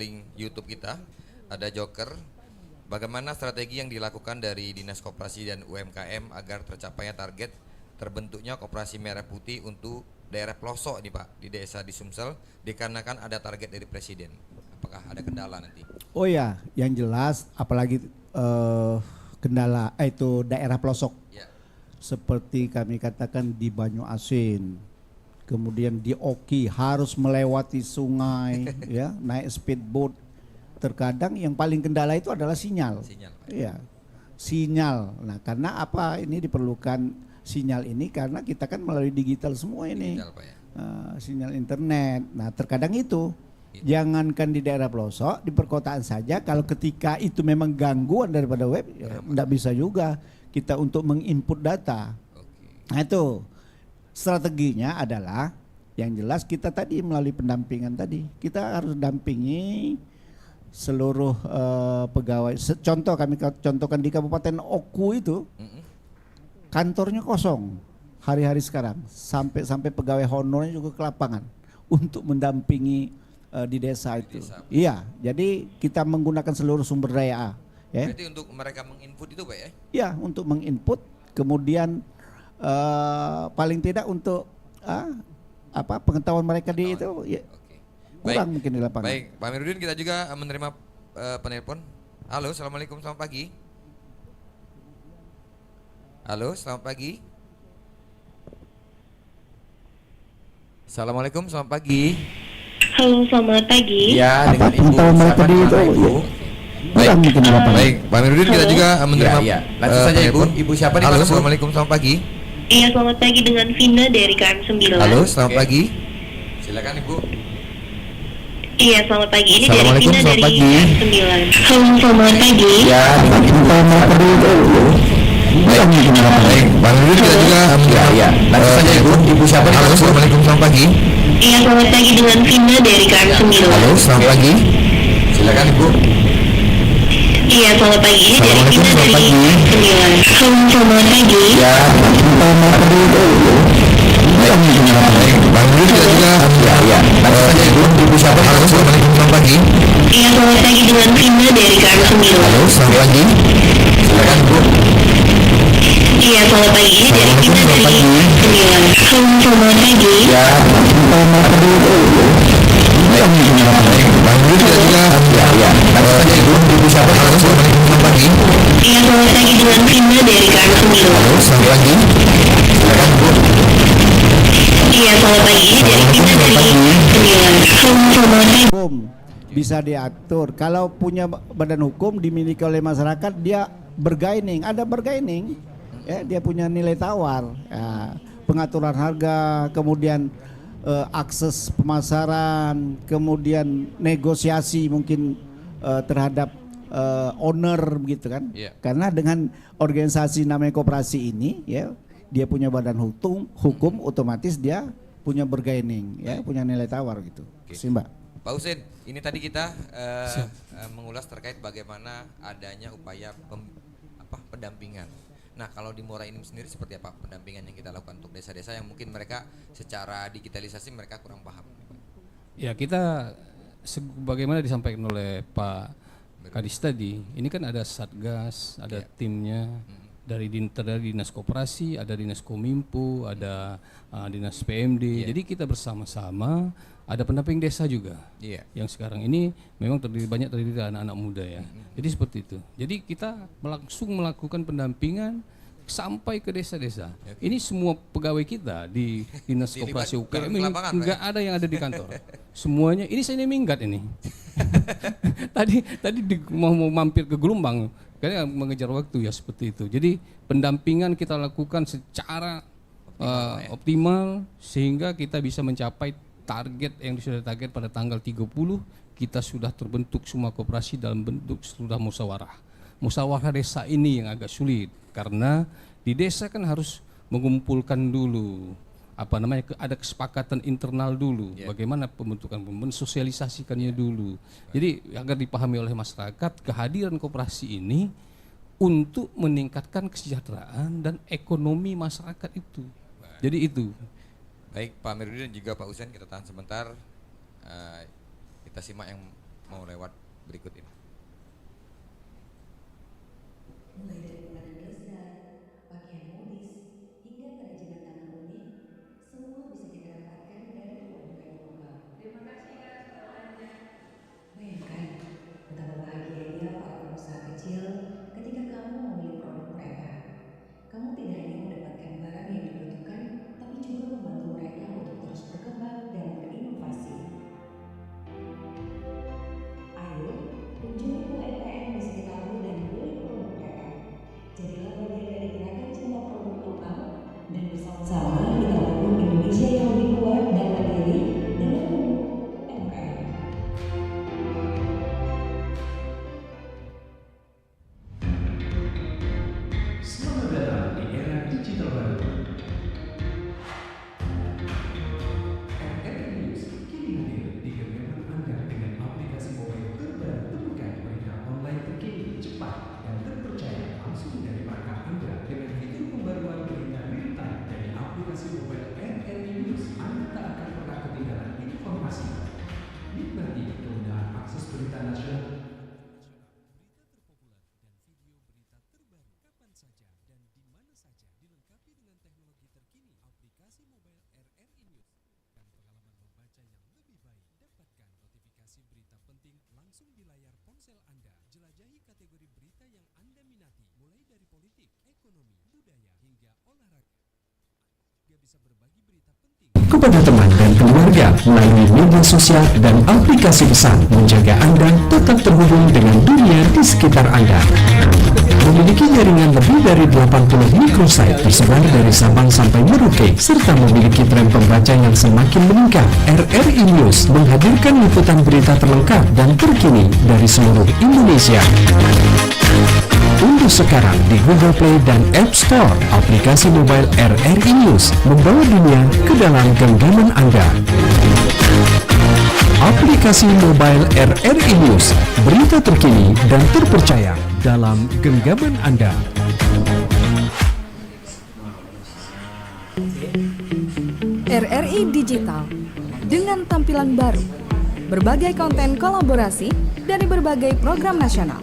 link YouTube kita. Ada Joker. Bagaimana strategi yang dilakukan dari Dinas Koperasi dan UMKM agar tercapainya target terbentuknya Koperasi Merah Putih untuk daerah pelosok nih Pak, di desa di Sumsel, dikarenakan ada target dari Presiden. Apakah ada kendala nanti?
Oh ya, yang jelas apalagi kendala itu daerah pelosok.
Ya.
Seperti kami katakan di Banyuasin, kemudian di Oki harus melewati sungai, ya, naik speedboat. Terkadang yang paling kendala itu adalah sinyal. Iya, sinyal. Nah, karena apa ini diperlukan sinyal ini? Karena kita kan melalui digital semua ini.
Digital, Pak, ya.
Sinyal internet. Nah, terkadang itu jangankan di daerah pelosok, di perkotaan saja. Kalau ketika itu memang gangguan daripada web, ya, enggak bisa juga kita untuk menginput data. Nah, itu strateginya adalah yang jelas kita tadi melalui pendampingan tadi. Kita harus dampingi seluruh pegawai. Contoh kami contohkan di Kabupaten Oku itu kantornya kosong hari-hari sekarang, sampai pegawai honornya juga ke lapangan untuk mendampingi di desa itu. Iya, jadi kita menggunakan seluruh sumber daya. Ya.
Berarti untuk mereka menginput itu Pak ya?
Iya, untuk menginput, kemudian paling tidak untuk pengetahuan mereka di itu. Ya. Kurang mungkin di lapangan.
Baik, Pak Amiruddin, kita juga menerima penelpon. Halo, assalamualaikum, selamat pagi. Halo, selamat pagi. Assalamualaikum, selamat pagi.
Halo, selamat pagi.
Ya, dengan Ibu.
Pengetahuan mereka di itu.
Ibu.
Kurang mungkin berapa?
Baik, Pak Amiruddin kita juga menerima.
Iya. Langsung saja Ibu.
telepon.
Ibu siapa nih?
Halo,
Pak?
assalamualaikum, selamat pagi.
Iya, selamat pagi dengan Vina dari KM9.
Halo, selamat
Oke.
pagi.
Silakan Ibu.
Iya, selamat pagi. Ini dari
Assalamualaikum,
Vina
selamat
dari
pagi.
KM9. Halo, selamat pagi.
Ya,
Baik, Pak Amiruddin kita juga
iya. Langsung saja Ibu. Ibu siapa nih?
Halo, assalamualaikum, selamat pagi.
Iya, selamat pagi dengan Vina dari KM9.
Halo, selamat pagi.
Silakan Ibu.
Iya, selamat pagi. Ini dari
Assalamualaikum,
Vina
selamat
dari
pagi.
KM9. Halo, selamat pagi.
Ya,
Baik, Pak Amiruddin kita juga
iya. Langsung saja Ibu. Ibu siapa nih?
Halo, assalamualaikum, selamat pagi.
Iya, selamat pagi dengan Vina dari KM9.
Halo, selamat pagi.
Silakan Ibu.
Iya, selamat pagi. Ini dari
Assalamualaikum,
Vina
selamat
dari
pagi.
KM9. Halo, selamat pagi.
Ya,
Baik, Pak Amiruddin kita juga
iya. Langsung saja Ibu. Ibu siapa nih?
Halo, assalamualaikum, selamat pagi.
Iya, selamat pagi dengan Vina dari KM9.
Halo, selamat pagi.
Silakan Ibu.
Iya, selamat pagi. Ini dari Vina dari KM9. Halo, selamat pagi.
Hukum bisa diatur. Kalau punya badan hukum dimiliki oleh masyarakat, dia bergaining, ada bergaining, ya, dia punya nilai tawar, ya, pengaturan harga, kemudian akses pemasaran, kemudian negosiasi mungkin terhadap owner gitu kan.
Iya.
Karena dengan organisasi namanya koperasi ini, ya, dia punya badan hukum otomatis dia punya bergaining, ya, punya nilai tawar gitu.
Oke.
Simba.
Pak Husin, ini tadi kita mengulas terkait bagaimana adanya upaya pendampingan. Nah, kalau di Muara Enim sendiri seperti apa pendampingan yang kita lakukan untuk desa-desa yang mungkin mereka secara digitalisasi mereka kurang paham?
Ya, kita sebagaimana disampaikan oleh Pak Kadis tadi, ini kan ada satgas, ada
Iya.
timnya dari dinas koperasi, ada dinas kominfo, ada dinas PMD.
Iya.
Jadi kita bersama-sama, ada pendamping desa juga.
Iya.
Yang sekarang ini memang banyak terdiri dari anak-anak muda ya. Jadi seperti itu. Jadi kita langsung melakukan pendampingan sampai ke desa-desa. Ini semua pegawai kita di dinas
Dilibat
koperasi UKM
turun ke
ini
lapangan,
nggak ada yang ada di kantor. Semuanya ini saya minggat ini. tadi mau mampir ke Gelombang karena mengejar waktu ya seperti itu. Jadi pendampingan kita lakukan secara optimal sehingga kita bisa mencapai target yang sudah target pada tanggal 30 kita sudah terbentuk semua koperasi dalam bentuk sudah musyawarah. Musyawarah desa ini yang agak sulit karena di desa kan harus mengumpulkan dulu ada kesepakatan internal dulu, bagaimana pembentukan mensosialisasikannya dulu. Jadi agar dipahami oleh masyarakat kehadiran koperasi ini untuk meningkatkan kesejahteraan dan ekonomi masyarakat itu. Jadi itu.
Baik, Pak Amiruddin dan juga Pak Husin, kita tahan sebentar. Kita simak yang mau lewat berikut ini.
Mulai dari pengadaan dasar, pakaian modis, hingga kerajinan tangan unik, semua bisa kita dapatkan dari UMKM lokal. Terima kasih atas pertanyaannya. Bayangkan betapa bahagianya para pengusaha kecil ketika kamu membeli produk mereka. Kamu tidak hanya mendapatkan barang yang dibutuhkan, tapi juga membantu mereka untuk terus berkembang dan berinovasi. Ayo, kunjungi UMKM di sekitarmu dan beli produk mereka. Jadilah bagian dari gerakan cinta produk lokal dan bersama-sama kita bangun Indonesia yang lebih kuat dan mandiri dengan mendukung UMKM.
Selamat datang di era digital baru. RRI News kini hadir di genggaman Anda dengan aplikasi mobile terbaru. Temukan berita online terkini, cepat, dan terpercaya langsung dari perangkat Anda dengan fitur pembaruan berita real time dari aplikasi mobile RRI News. Anda tak akan pernah ketinggalan informasi. Nikmati kemudahan akses berita nasional.
Langsung di layar ponsel Anda, jelajahi kategori berita yang Anda minati, mulai dari politik, ekonomi, budaya, hingga olahraga. Anda bisa berbagi berita penting
Kepada teman dan keluarga Anda melalui media sosial dan aplikasi pesan, menjaga Anda tetap terhubung dengan dunia di sekitar Anda. Memiliki jaringan lebih dari 80 microsite tersebar dari Sabang sampai Merauke, serta memiliki tren pembaca yang semakin meningkat. RRI News menghadirkan liputan berita terlengkap dan terkini dari seluruh Indonesia. Unduh sekarang di Google Play dan App Store aplikasi mobile RRI News, membawa dunia ke dalam genggaman Anda. Aplikasi mobile RRI News, berita terkini dan terpercaya dalam genggaman Anda.
RRI Digital dengan tampilan baru, berbagai konten kolaborasi dari berbagai program nasional,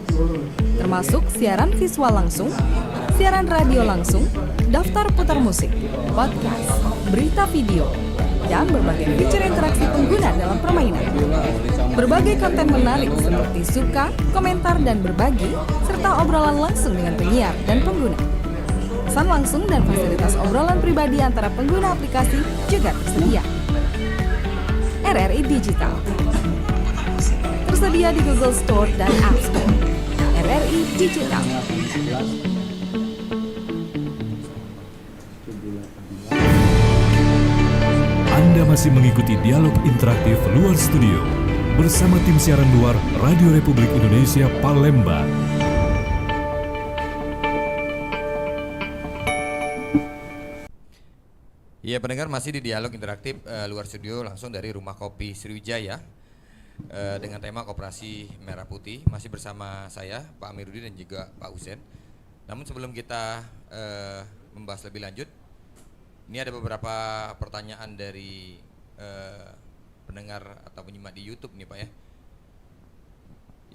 termasuk siaran visual langsung, siaran radio langsung, daftar putar musik, podcast, berita video, dan berbagai fitur interaksi pengguna dalam permainan. Berbagai konten menarik seperti suka, komentar, dan berbagi, serta obrolan langsung dengan penyiar dan pengguna. Pesan langsung dan fasilitas obrolan pribadi antara pengguna aplikasi juga tersedia. RRI Digital tersedia di Google Store dan App Store. RRI Digital.
Anda masih mengikuti dialog interaktif luar studio bersama tim siaran luar Radio Republik Indonesia Palembang.
Ya, pendengar, masih di dialog interaktif luar studio langsung dari Rumah Kopi Sriwijaya dengan tema Koperasi Merah Putih. Masih bersama saya, Pak Amiruddin, dan juga Pak Husein. Namun sebelum kita membahas lebih lanjut, ini ada beberapa pertanyaan dari pendengar atau penyimak di YouTube nih, Pak ya.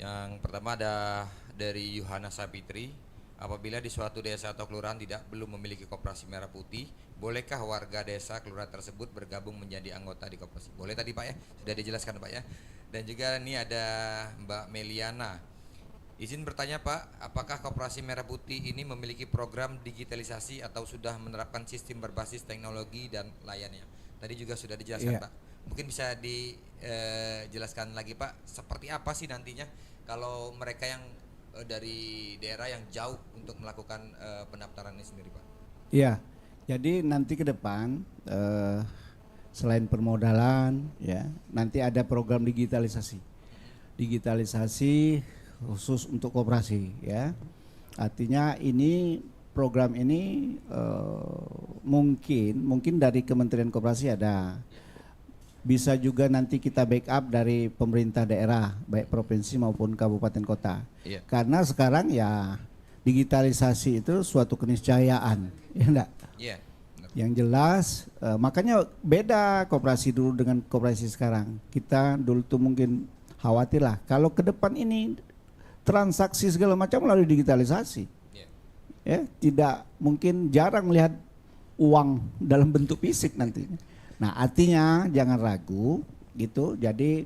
Yang pertama ada dari Yohana Sapitri. Apabila di suatu desa atau kelurahan belum memiliki koperasi merah putih, bolehkah warga desa kelurahan tersebut bergabung menjadi anggota di koperasi? Boleh tadi, Pak ya, sudah dijelaskan, Pak ya. Dan juga ini ada Mbak Meliana. Izin bertanya, Pak, apakah koperasi merah putih ini memiliki program digitalisasi atau sudah menerapkan sistem berbasis teknologi dan layannya? Tadi juga sudah dijelaskan, Pak. Mungkin bisa dijelaskan lagi, Pak, seperti apa sih nantinya kalau mereka yang dari daerah yang jauh untuk melakukan pendaftaran ini sendiri, Pak?
Iya, jadi nanti ke depan selain permodalan, ya, nanti ada program digitalisasi khusus untuk koperasi, ya. Artinya ini program ini mungkin dari Kementerian Koperasi ada. Bisa juga nanti kita backup dari pemerintah daerah, baik provinsi maupun kabupaten kota.
Iya.
Karena sekarang ya digitalisasi itu suatu keniscayaan, ya enggak?
Iya.
Yang jelas, makanya beda koperasi dulu dengan koperasi sekarang. Kita dulu tuh mungkin khawatir lah kalau ke depan ini transaksi segala macam melalui digitalisasi.
Yeah.
Ya, tidak mungkin, jarang melihat uang dalam bentuk fisik nantinya. Nah, artinya jangan ragu gitu. Jadi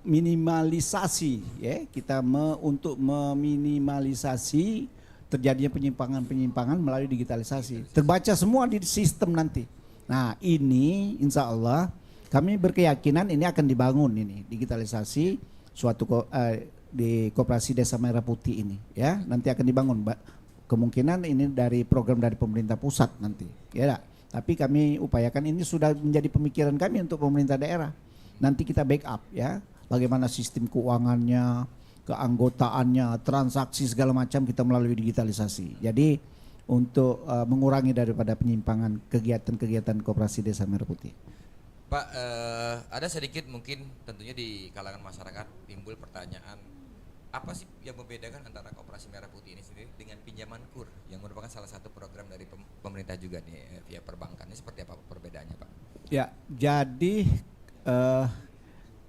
minimalisasi, ya, kita untuk meminimalisasi terjadinya penyimpangan-penyimpangan melalui digitalisasi. Terbaca semua di sistem nanti. Nah, ini insya Allah kami berkeyakinan ini akan dibangun, ini digitalisasi suatu di Koperasi Desa Merah Putih ini, ya, nanti akan dibangun. Kemungkinan ini dari program dari pemerintah pusat nanti, ya. Tapi kami upayakan, ini sudah menjadi pemikiran kami untuk pemerintah daerah. Nanti kita backup, ya, bagaimana sistem keuangannya, keanggotaannya, transaksi segala macam kita melalui digitalisasi. Jadi untuk mengurangi daripada penyimpangan kegiatan-kegiatan Koperasi Desa Merah Putih.
Pak, ada sedikit mungkin tentunya di kalangan masyarakat timbul pertanyaan, apa sih yang membedakan antara Koperasi Merah Putih ini sendiri dengan pinjaman KUR yang merupakan salah satu program dari pemerintah juga nih via perbankan? Ini seperti apa perbedaannya, Pak? Ya,
jadi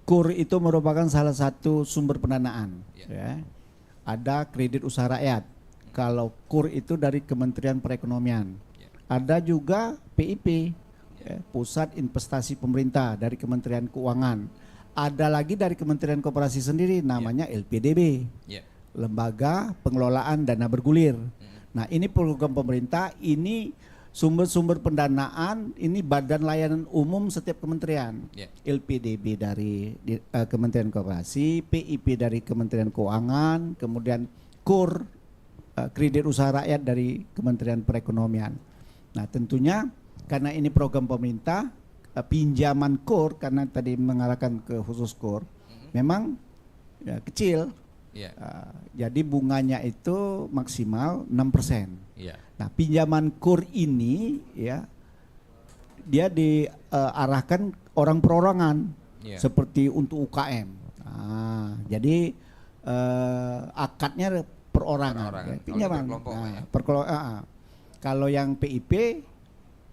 KUR itu merupakan salah satu sumber pendanaan, ya. Ada kredit usaha rakyat. Kalau KUR itu dari Kementerian Perekonomian. Ada juga PIP, ya, Pusat Investasi Pemerintah dari Kementerian Keuangan. Ada lagi dari Kementerian Koperasi sendiri, namanya LPDB, Lembaga Pengelolaan Dana Bergulir. Nah, ini program pemerintah, ini sumber-sumber pendanaan ini Badan Layanan Umum setiap kementerian.
Ya.
LPDB dari Kementerian Koperasi, PIP dari Kementerian Keuangan, kemudian KUR kredit usaha rakyat dari Kementerian Perekonomian. Nah, tentunya karena ini program pemerintah, pinjaman KUR karena tadi mengarahkan ke khusus KUR, memang ya, kecil.
Yeah.
Jadi bunganya itu maksimal 6%.
Yeah.
Nah, pinjaman KUR ini ya dia diarahkan orang perorangan seperti untuk UKM. Nah, jadi akadnya perorangan. Ya, pinjaman. Kalau yang PIP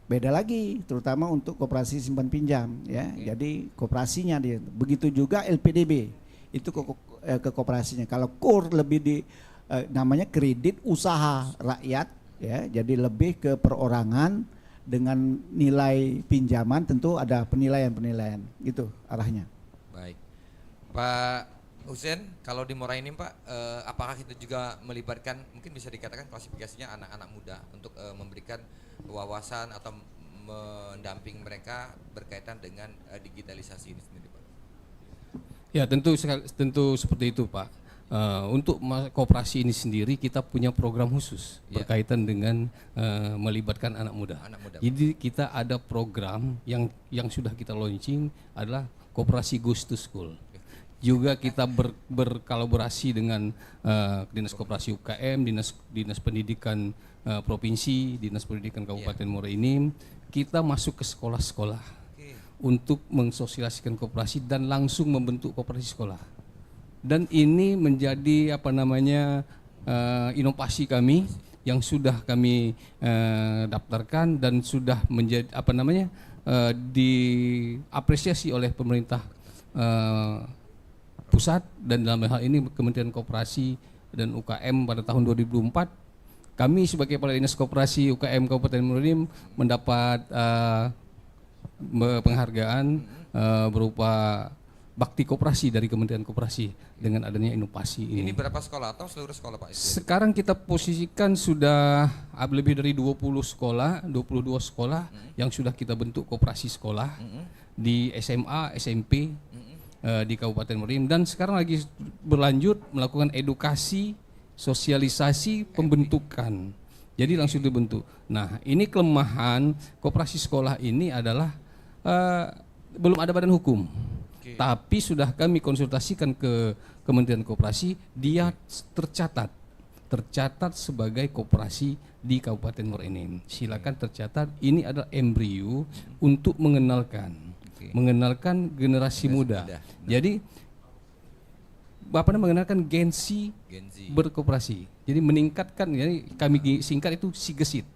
beda lagi, terutama untuk koperasi simpan pinjam ya. Jadi koperasinya dia. Begitu juga LPDB itu ke koperasinya. Kalau KUR lebih namanya kredit usaha rakyat ya. Jadi lebih ke perorangan dengan nilai pinjaman tentu ada penilaian gitu arahnya.
Baik. Pak Husein, kalau di Muara Enim Pak, apakah kita juga melibatkan, mungkin bisa dikatakan klasifikasinya anak-anak muda untuk memberikan wawasan atau mendamping mereka berkaitan dengan digitalisasi ini sendiri Pak?
Ya tentu seperti itu Pak. Untuk koperasi ini sendiri kita punya program khusus berkaitan dengan melibatkan anak muda. Jadi kita ada program yang sudah kita launching adalah Koperasi Goes to School. Juga kita berkolaborasi dengan Dinas Koperasi UKM, Dinas Pendidikan Provinsi, Dinas Pendidikan Kabupaten Muara Enim. Kita masuk ke sekolah-sekolah untuk mensosialisasikan koperasi dan langsung membentuk koperasi sekolah. Dan ini menjadi inovasi kami yang sudah kami daftarkan dan sudah menjadi diapresiasi oleh pemerintah pusat dan dalam hal ini Kementerian Koperasi dan UKM pada tahun 2004 kami sebagai Kepala Dinas Koperasi UKM Kabupaten Muara Enim mendapat penghargaan berupa bakti koperasi dari Kementerian Koperasi dengan adanya inovasi ini.
Ini berapa sekolah atau seluruh sekolah Pak?
Sekarang kita posisikan sudah lebih dari 22 sekolah yang sudah kita bentuk koperasi sekolah di SMA, SMP di Kabupaten Muara Enim dan sekarang lagi berlanjut melakukan edukasi, sosialisasi, pembentukan. Jadi langsung dibentuk. Nah, ini kelemahan koperasi sekolah ini adalah belum ada badan hukum. Tapi sudah kami konsultasikan ke Kementerian Koperasi, dia tercatat sebagai koperasi di Kabupaten Muara Enim. Silakan tercatat, ini adalah embrio untuk mengenalkan generasi muda. Jadi mengenalkan Gen-Z berkoperasi. Jadi meningkatkan, jadi kami singkat itu Sigesit.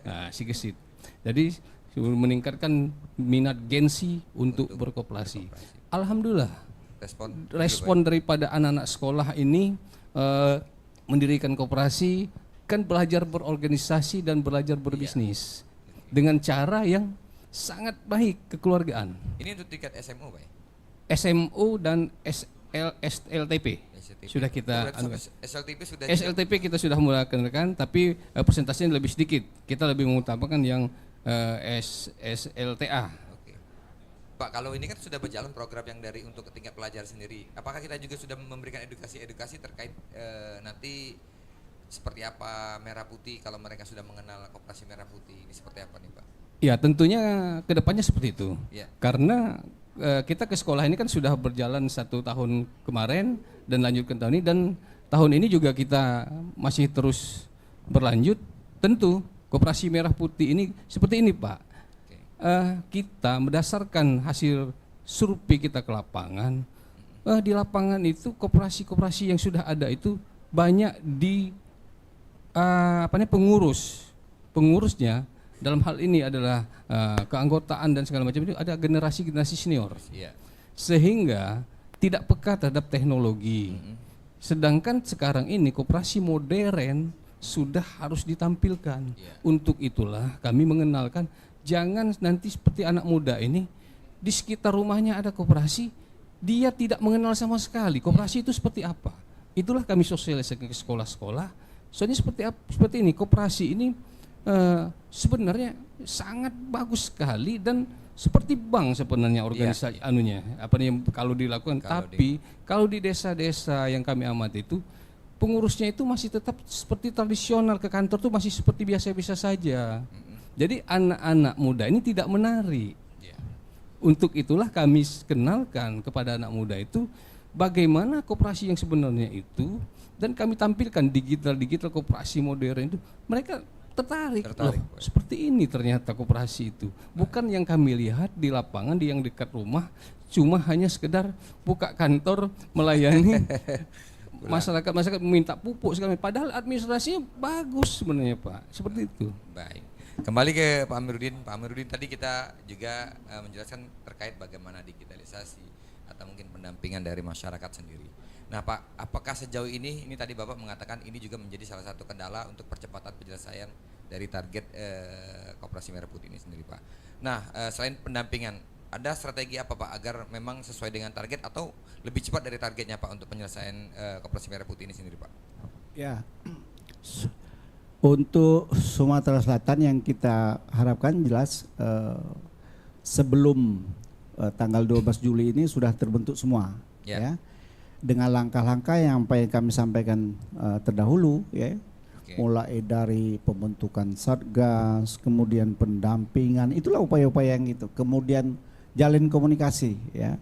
Nah, Sigesit. Jadi meningkatkan minat Gen-Z untuk berkoperasi. Alhamdulillah respon daripada anak-anak sekolah ini mendirikan koperasi, kan belajar berorganisasi dan belajar berbisnis dengan cara yang sangat baik kekeluargaan.
Ini untuk tingkat SMU Pak?
SMU dan SLTP. Sudah kita SLTP kita sudah melakukan, tapi persentasenya lebih sedikit. Kita lebih mengutamakan yang SLTA.
Oke. Pak, kalau ini kan sudah berjalan program yang dari untuk tingkat pelajar sendiri. Apakah kita juga sudah memberikan edukasi terkait nanti seperti apa merah putih kalau mereka sudah mengenal koperasi merah putih ini seperti apa nih Pak?
Ya tentunya kedepannya seperti itu.
Ya.
Karena kita ke sekolah ini kan sudah berjalan 1 tahun kemarin dan lanjutkan tahun ini dan tahun ini juga kita masih terus berlanjut. Tentu Koperasi Merah Putih ini seperti ini Pak. Kita berdasarkan hasil survei kita ke lapangan, di lapangan itu koperasi-koperasi yang sudah ada itu banyak di pengurusnya dalam hal ini adalah keanggotaan dan segala macam itu ada generasi senior. Sehingga tidak peka terhadap teknologi. Sedangkan sekarang ini koperasi modern sudah harus ditampilkan. Untuk itulah kami mengenalkan jangan nanti seperti anak muda ini di sekitar rumahnya ada koperasi, dia tidak mengenal sama sekali koperasi itu seperti apa. Itulah kami sosialisasikan ke sekolah-sekolah. Soalnya seperti ini koperasi ini sebenarnya sangat bagus sekali dan seperti bank sebenarnya organisasi anunya apa nih kalau dilakukan. Tapi kalau di desa-desa yang kami amati itu pengurusnya itu masih tetap seperti tradisional, ke kantor tuh masih seperti biasa-biasa saja. Jadi anak-anak muda ini tidak menarik. Untuk itulah kami kenalkan kepada anak muda itu bagaimana koperasi yang sebenarnya itu, dan kami tampilkan digital koperasi modern itu. Mereka tertarik. Loh, seperti ini ternyata koperasi itu. Bukan yang kami lihat di lapangan, yang dekat rumah, cuma hanya sekedar buka kantor melayani masyarakat meminta pupuk sekali. Padahal administrasinya bagus sebenarnya Pak. Seperti itu.
Baik. Kembali ke Pak Amiruddin. Pak Amiruddin, tadi kita juga menjelaskan terkait bagaimana digitalisasi atau mungkin pendampingan dari masyarakat sendiri. Nah Pak, apakah sejauh ini tadi Bapak mengatakan ini juga menjadi salah satu kendala untuk percepatan penyelesaian dari target Koperasi Merah Putih ini sendiri Pak. Nah selain pendampingan, ada strategi apa Pak agar memang sesuai dengan target atau lebih cepat dari targetnya Pak untuk penyelesaian Koperasi Merah Putih ini sendiri Pak?
Ya, untuk Sumatera Selatan yang kita harapkan jelas sebelum tanggal 12 Juli ini sudah terbentuk semua ya. Dengan langkah-langkah yang kami sampaikan terdahulu ya. Mulai dari pembentukan satgas, kemudian pendampingan, itulah upaya-upaya yang itu. Kemudian jalin komunikasi ya.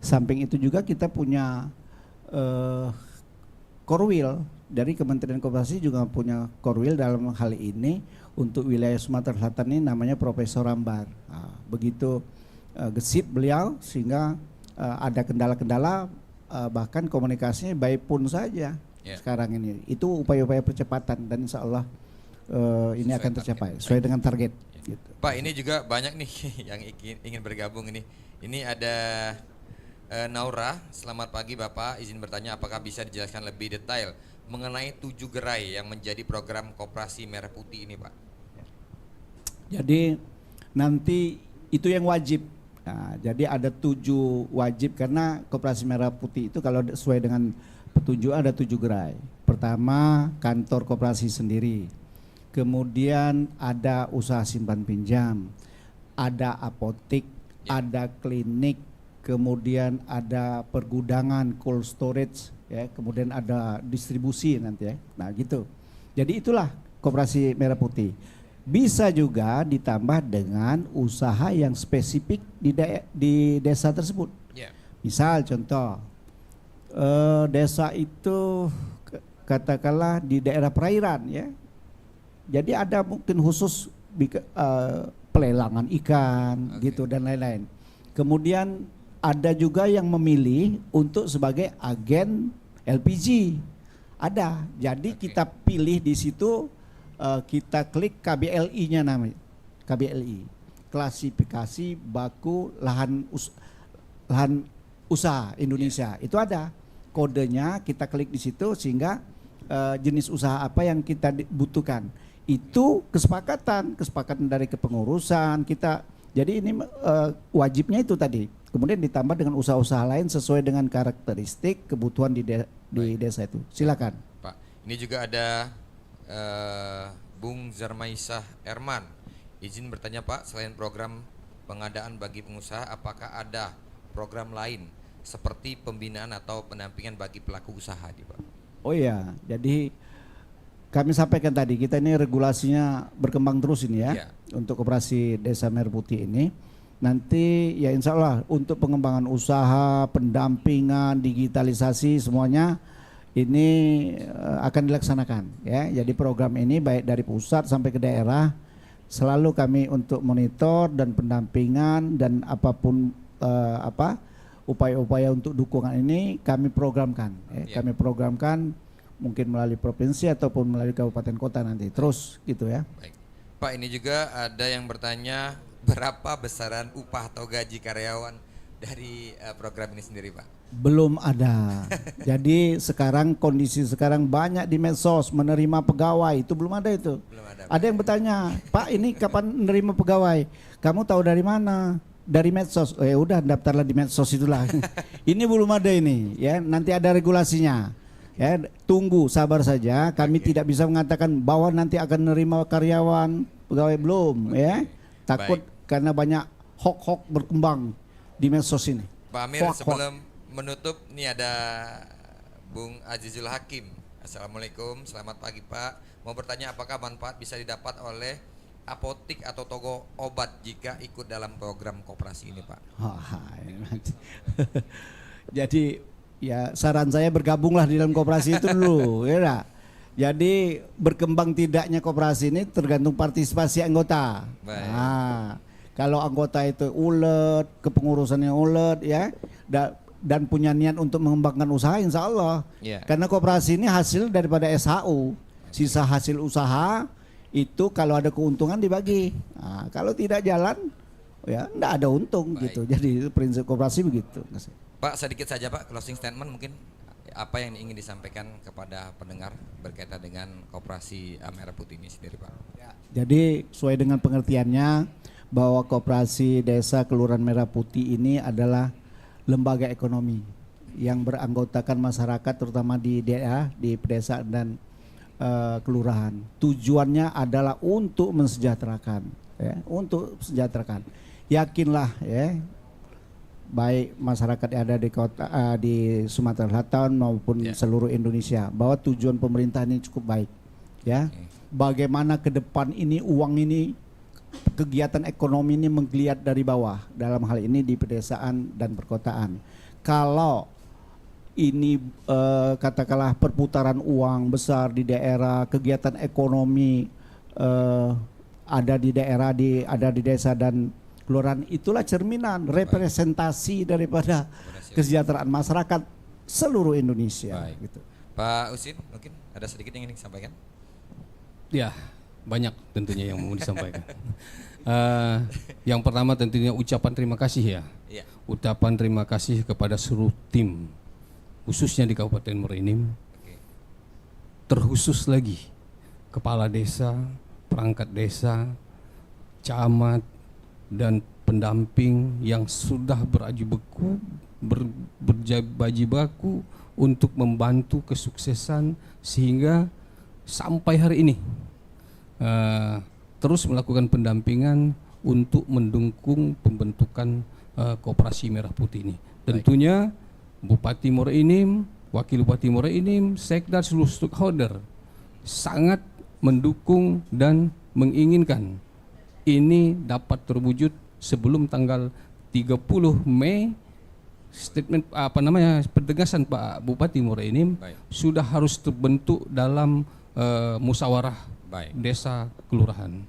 Samping itu juga kita punya Korwil dari Kementerian Koperasi juga punya Korwil dalam hal ini untuk wilayah Sumatera Selatan ini namanya Profesor Rambar. Nah, begitu gesit beliau sehingga ada kendala-kendala bahkan komunikasinya baik pun saja sekarang ini. Itu upaya-upaya percepatan dan insya Allah ini akan tercapai sesuai dengan target. Gitu.
Pak, ini juga banyak nih yang ingin bergabung ini. Ini ada Naura. Selamat pagi Bapak, izin bertanya apakah bisa dijelaskan lebih detail mengenai 7 gerai yang menjadi program Koperasi Merah Putih ini Pak?
Jadi nanti itu yang wajib. Nah, jadi ada 7 wajib karena Koperasi Merah Putih itu kalau sesuai dengan petunjuk ada 7 gerai. Pertama kantor koperasi sendiri, kemudian ada usaha simpan pinjam, ada apotik, ada klinik, kemudian ada pergudangan, cold storage, ya, kemudian ada distribusi nanti ya. Nah gitu. Jadi itulah Koperasi Merah Putih. Bisa juga ditambah dengan usaha yang spesifik di desa tersebut. Misal contoh, desa itu katakanlah di daerah perairan ya. Jadi ada mungkin khusus pelelangan ikan gitu dan lain-lain. Kemudian ada juga yang memilih untuk sebagai agen LPG. Ada. Jadi kita pilih di situ, kita klik KBLI-nya namanya. KBLI. Klasifikasi baku lahan usaha Indonesia. Itu ada kodenya, kita klik di situ sehingga jenis usaha apa yang kita butuhkan. Itu kesepakatan dari kepengurusan kita. Jadi ini wajibnya itu tadi. Kemudian ditambah dengan usaha-usaha lain sesuai dengan karakteristik kebutuhan di desa itu. Silakan.
Pak, ini juga ada Bung Zarmaisah Erman. Izin bertanya Pak, selain program pengadaan bagi pengusaha, apakah ada program lain seperti pembinaan atau pendampingan bagi pelaku usaha di Pak?
Oh iya, jadi kami sampaikan tadi kita ini regulasinya berkembang terus ini ya. Untuk Koperasi Desa Merah Putih ini. Nanti ya insya Allah untuk pengembangan usaha, pendampingan, digitalisasi semuanya ini akan dilaksanakan ya. Jadi program ini baik dari pusat sampai ke daerah selalu kami untuk monitor dan pendampingan dan apapun upaya-upaya untuk dukungan ini kami programkan. Kami programkan mungkin melalui provinsi ataupun melalui kabupaten kota nanti terus gitu ya.
Baik. Pak, ini juga ada yang bertanya berapa besaran upah atau gaji karyawan dari program ini sendiri Pak?
Belum ada. Jadi sekarang kondisi sekarang banyak di medsos menerima pegawai itu belum ada itu. Belum ada. Ada yang bertanya, Pak ini kapan menerima pegawai? Kamu tahu dari mana? Dari medsos. Udah daftarlah di medsos itulah. Ini belum ada ini ya. Nanti ada regulasinya. Ya, tunggu, sabar saja. Kami tidak bisa mengatakan bahwa nanti akan menerima karyawan, pegawai belum, ya. Takut karena banyak hoax berkembang di medsos ini.
Pak Amir, sebelum menutup, nih ada Bung Azizul Hakim. Assalamualaikum, selamat pagi Pak. Mau bertanya apakah manfaat bisa didapat oleh apotik atau toko obat jika ikut dalam program koperasi ini Pak?
Jadi ya saran saya bergabunglah di dalam koperasi itu dulu, ya. Jadi berkembang tidaknya koperasi ini tergantung partisipasi anggota. Nah, kalau anggota itu ulet, kepengurusannya ulet, ya, dan punya niat untuk mengembangkan usaha, insya Allah. Karena koperasi ini hasil daripada SHU, sisa hasil usaha itu kalau ada keuntungan dibagi. Nah, kalau tidak jalan, ya enggak ada untung gitu. Jadi prinsip koperasi begitu.
Pak, sedikit saja Pak, closing statement mungkin apa yang ingin disampaikan kepada pendengar berkaitan dengan koperasi Merah Putih ini sendiri Pak?
Jadi sesuai dengan pengertiannya bahwa koperasi desa Kelurahan Merah Putih ini adalah lembaga ekonomi yang beranggotakan masyarakat terutama di daerah, di pedesaan dan kelurahan. Tujuannya adalah untuk mensejahterakan, ya, untuk sejahterakan. Yakinlah, ya, baik masyarakat yang ada di kota di Sumatera Selatan maupun seluruh Indonesia bahwa tujuan pemerintah ini cukup baik, ya. Bagaimana ke depan ini uang ini, kegiatan ekonomi ini menggeliat dari bawah, dalam hal ini di pedesaan dan perkotaan. Kalau ini katakanlah perputaran uang besar di daerah, kegiatan ekonomi ada di daerah, ada di desa dan kelurahan, itulah cerminan representasi daripada kesejahteraan masyarakat seluruh Indonesia. Gitu.
Pak Usin, mungkin ada sedikit yang ingin disampaikan?
Ya, banyak tentunya yang mau disampaikan. Yang pertama tentunya ucapan terima kasih ya. Ucapan terima kasih kepada seluruh tim, khususnya di Kabupaten Muara Enim. Terkhusus lagi kepala desa, perangkat desa, camat, dan pendamping yang sudah berjibaku untuk membantu kesuksesan sehingga sampai hari ini terus melakukan pendampingan untuk mendukung pembentukan koperasi Merah Putih ini. Tentunya Bupati Muara Enim, Wakil Bupati Muara Enim, Sekda, seluruh stakeholder sangat mendukung dan menginginkan ini dapat terwujud sebelum tanggal 30 Mei. Statement penegasan Pak Bupati Muara Enim sudah harus terbentuk dalam musyawarah desa kelurahan.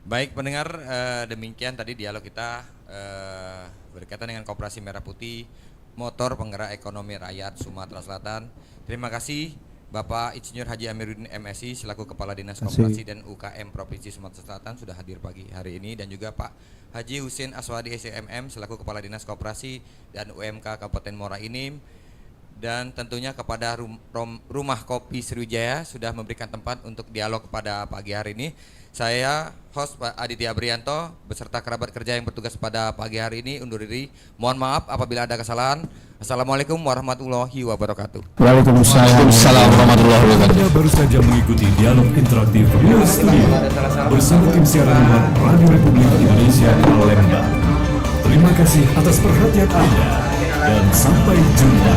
Baik pendengar, demikian tadi dialog kita berkaitan dengan Koperasi Merah Putih, motor penggerak ekonomi rakyat Sumatera Selatan. Terima kasih Bapak Insinyur Haji Amiruddin MSI selaku Kepala Dinas Koperasi dan UKM Provinsi Sumatera Selatan sudah hadir pagi hari ini, dan juga Pak Haji Husin Aswadi SCMM selaku Kepala Dinas Koperasi dan UMK Kabupaten Muara Enim, dan tentunya kepada Rumah Kopi Sriwijaya sudah memberikan tempat untuk dialog pada pagi hari ini. Saya host Pak Aditya Brianto beserta kerabat kerja yang bertugas pada pagi hari ini undur diri. Mohon maaf apabila ada kesalahan. Assalamualaikum warahmatullahi wabarakatuh.
Waalaikumsalam warahmatullahi wabarakatuh.
Anda baru saja mengikuti dialog interaktif Luar Studio bersama tim siaran luar Radio Republik Indonesia Palembang. Terima kasih atas perhatian Anda dan sampai jumpa.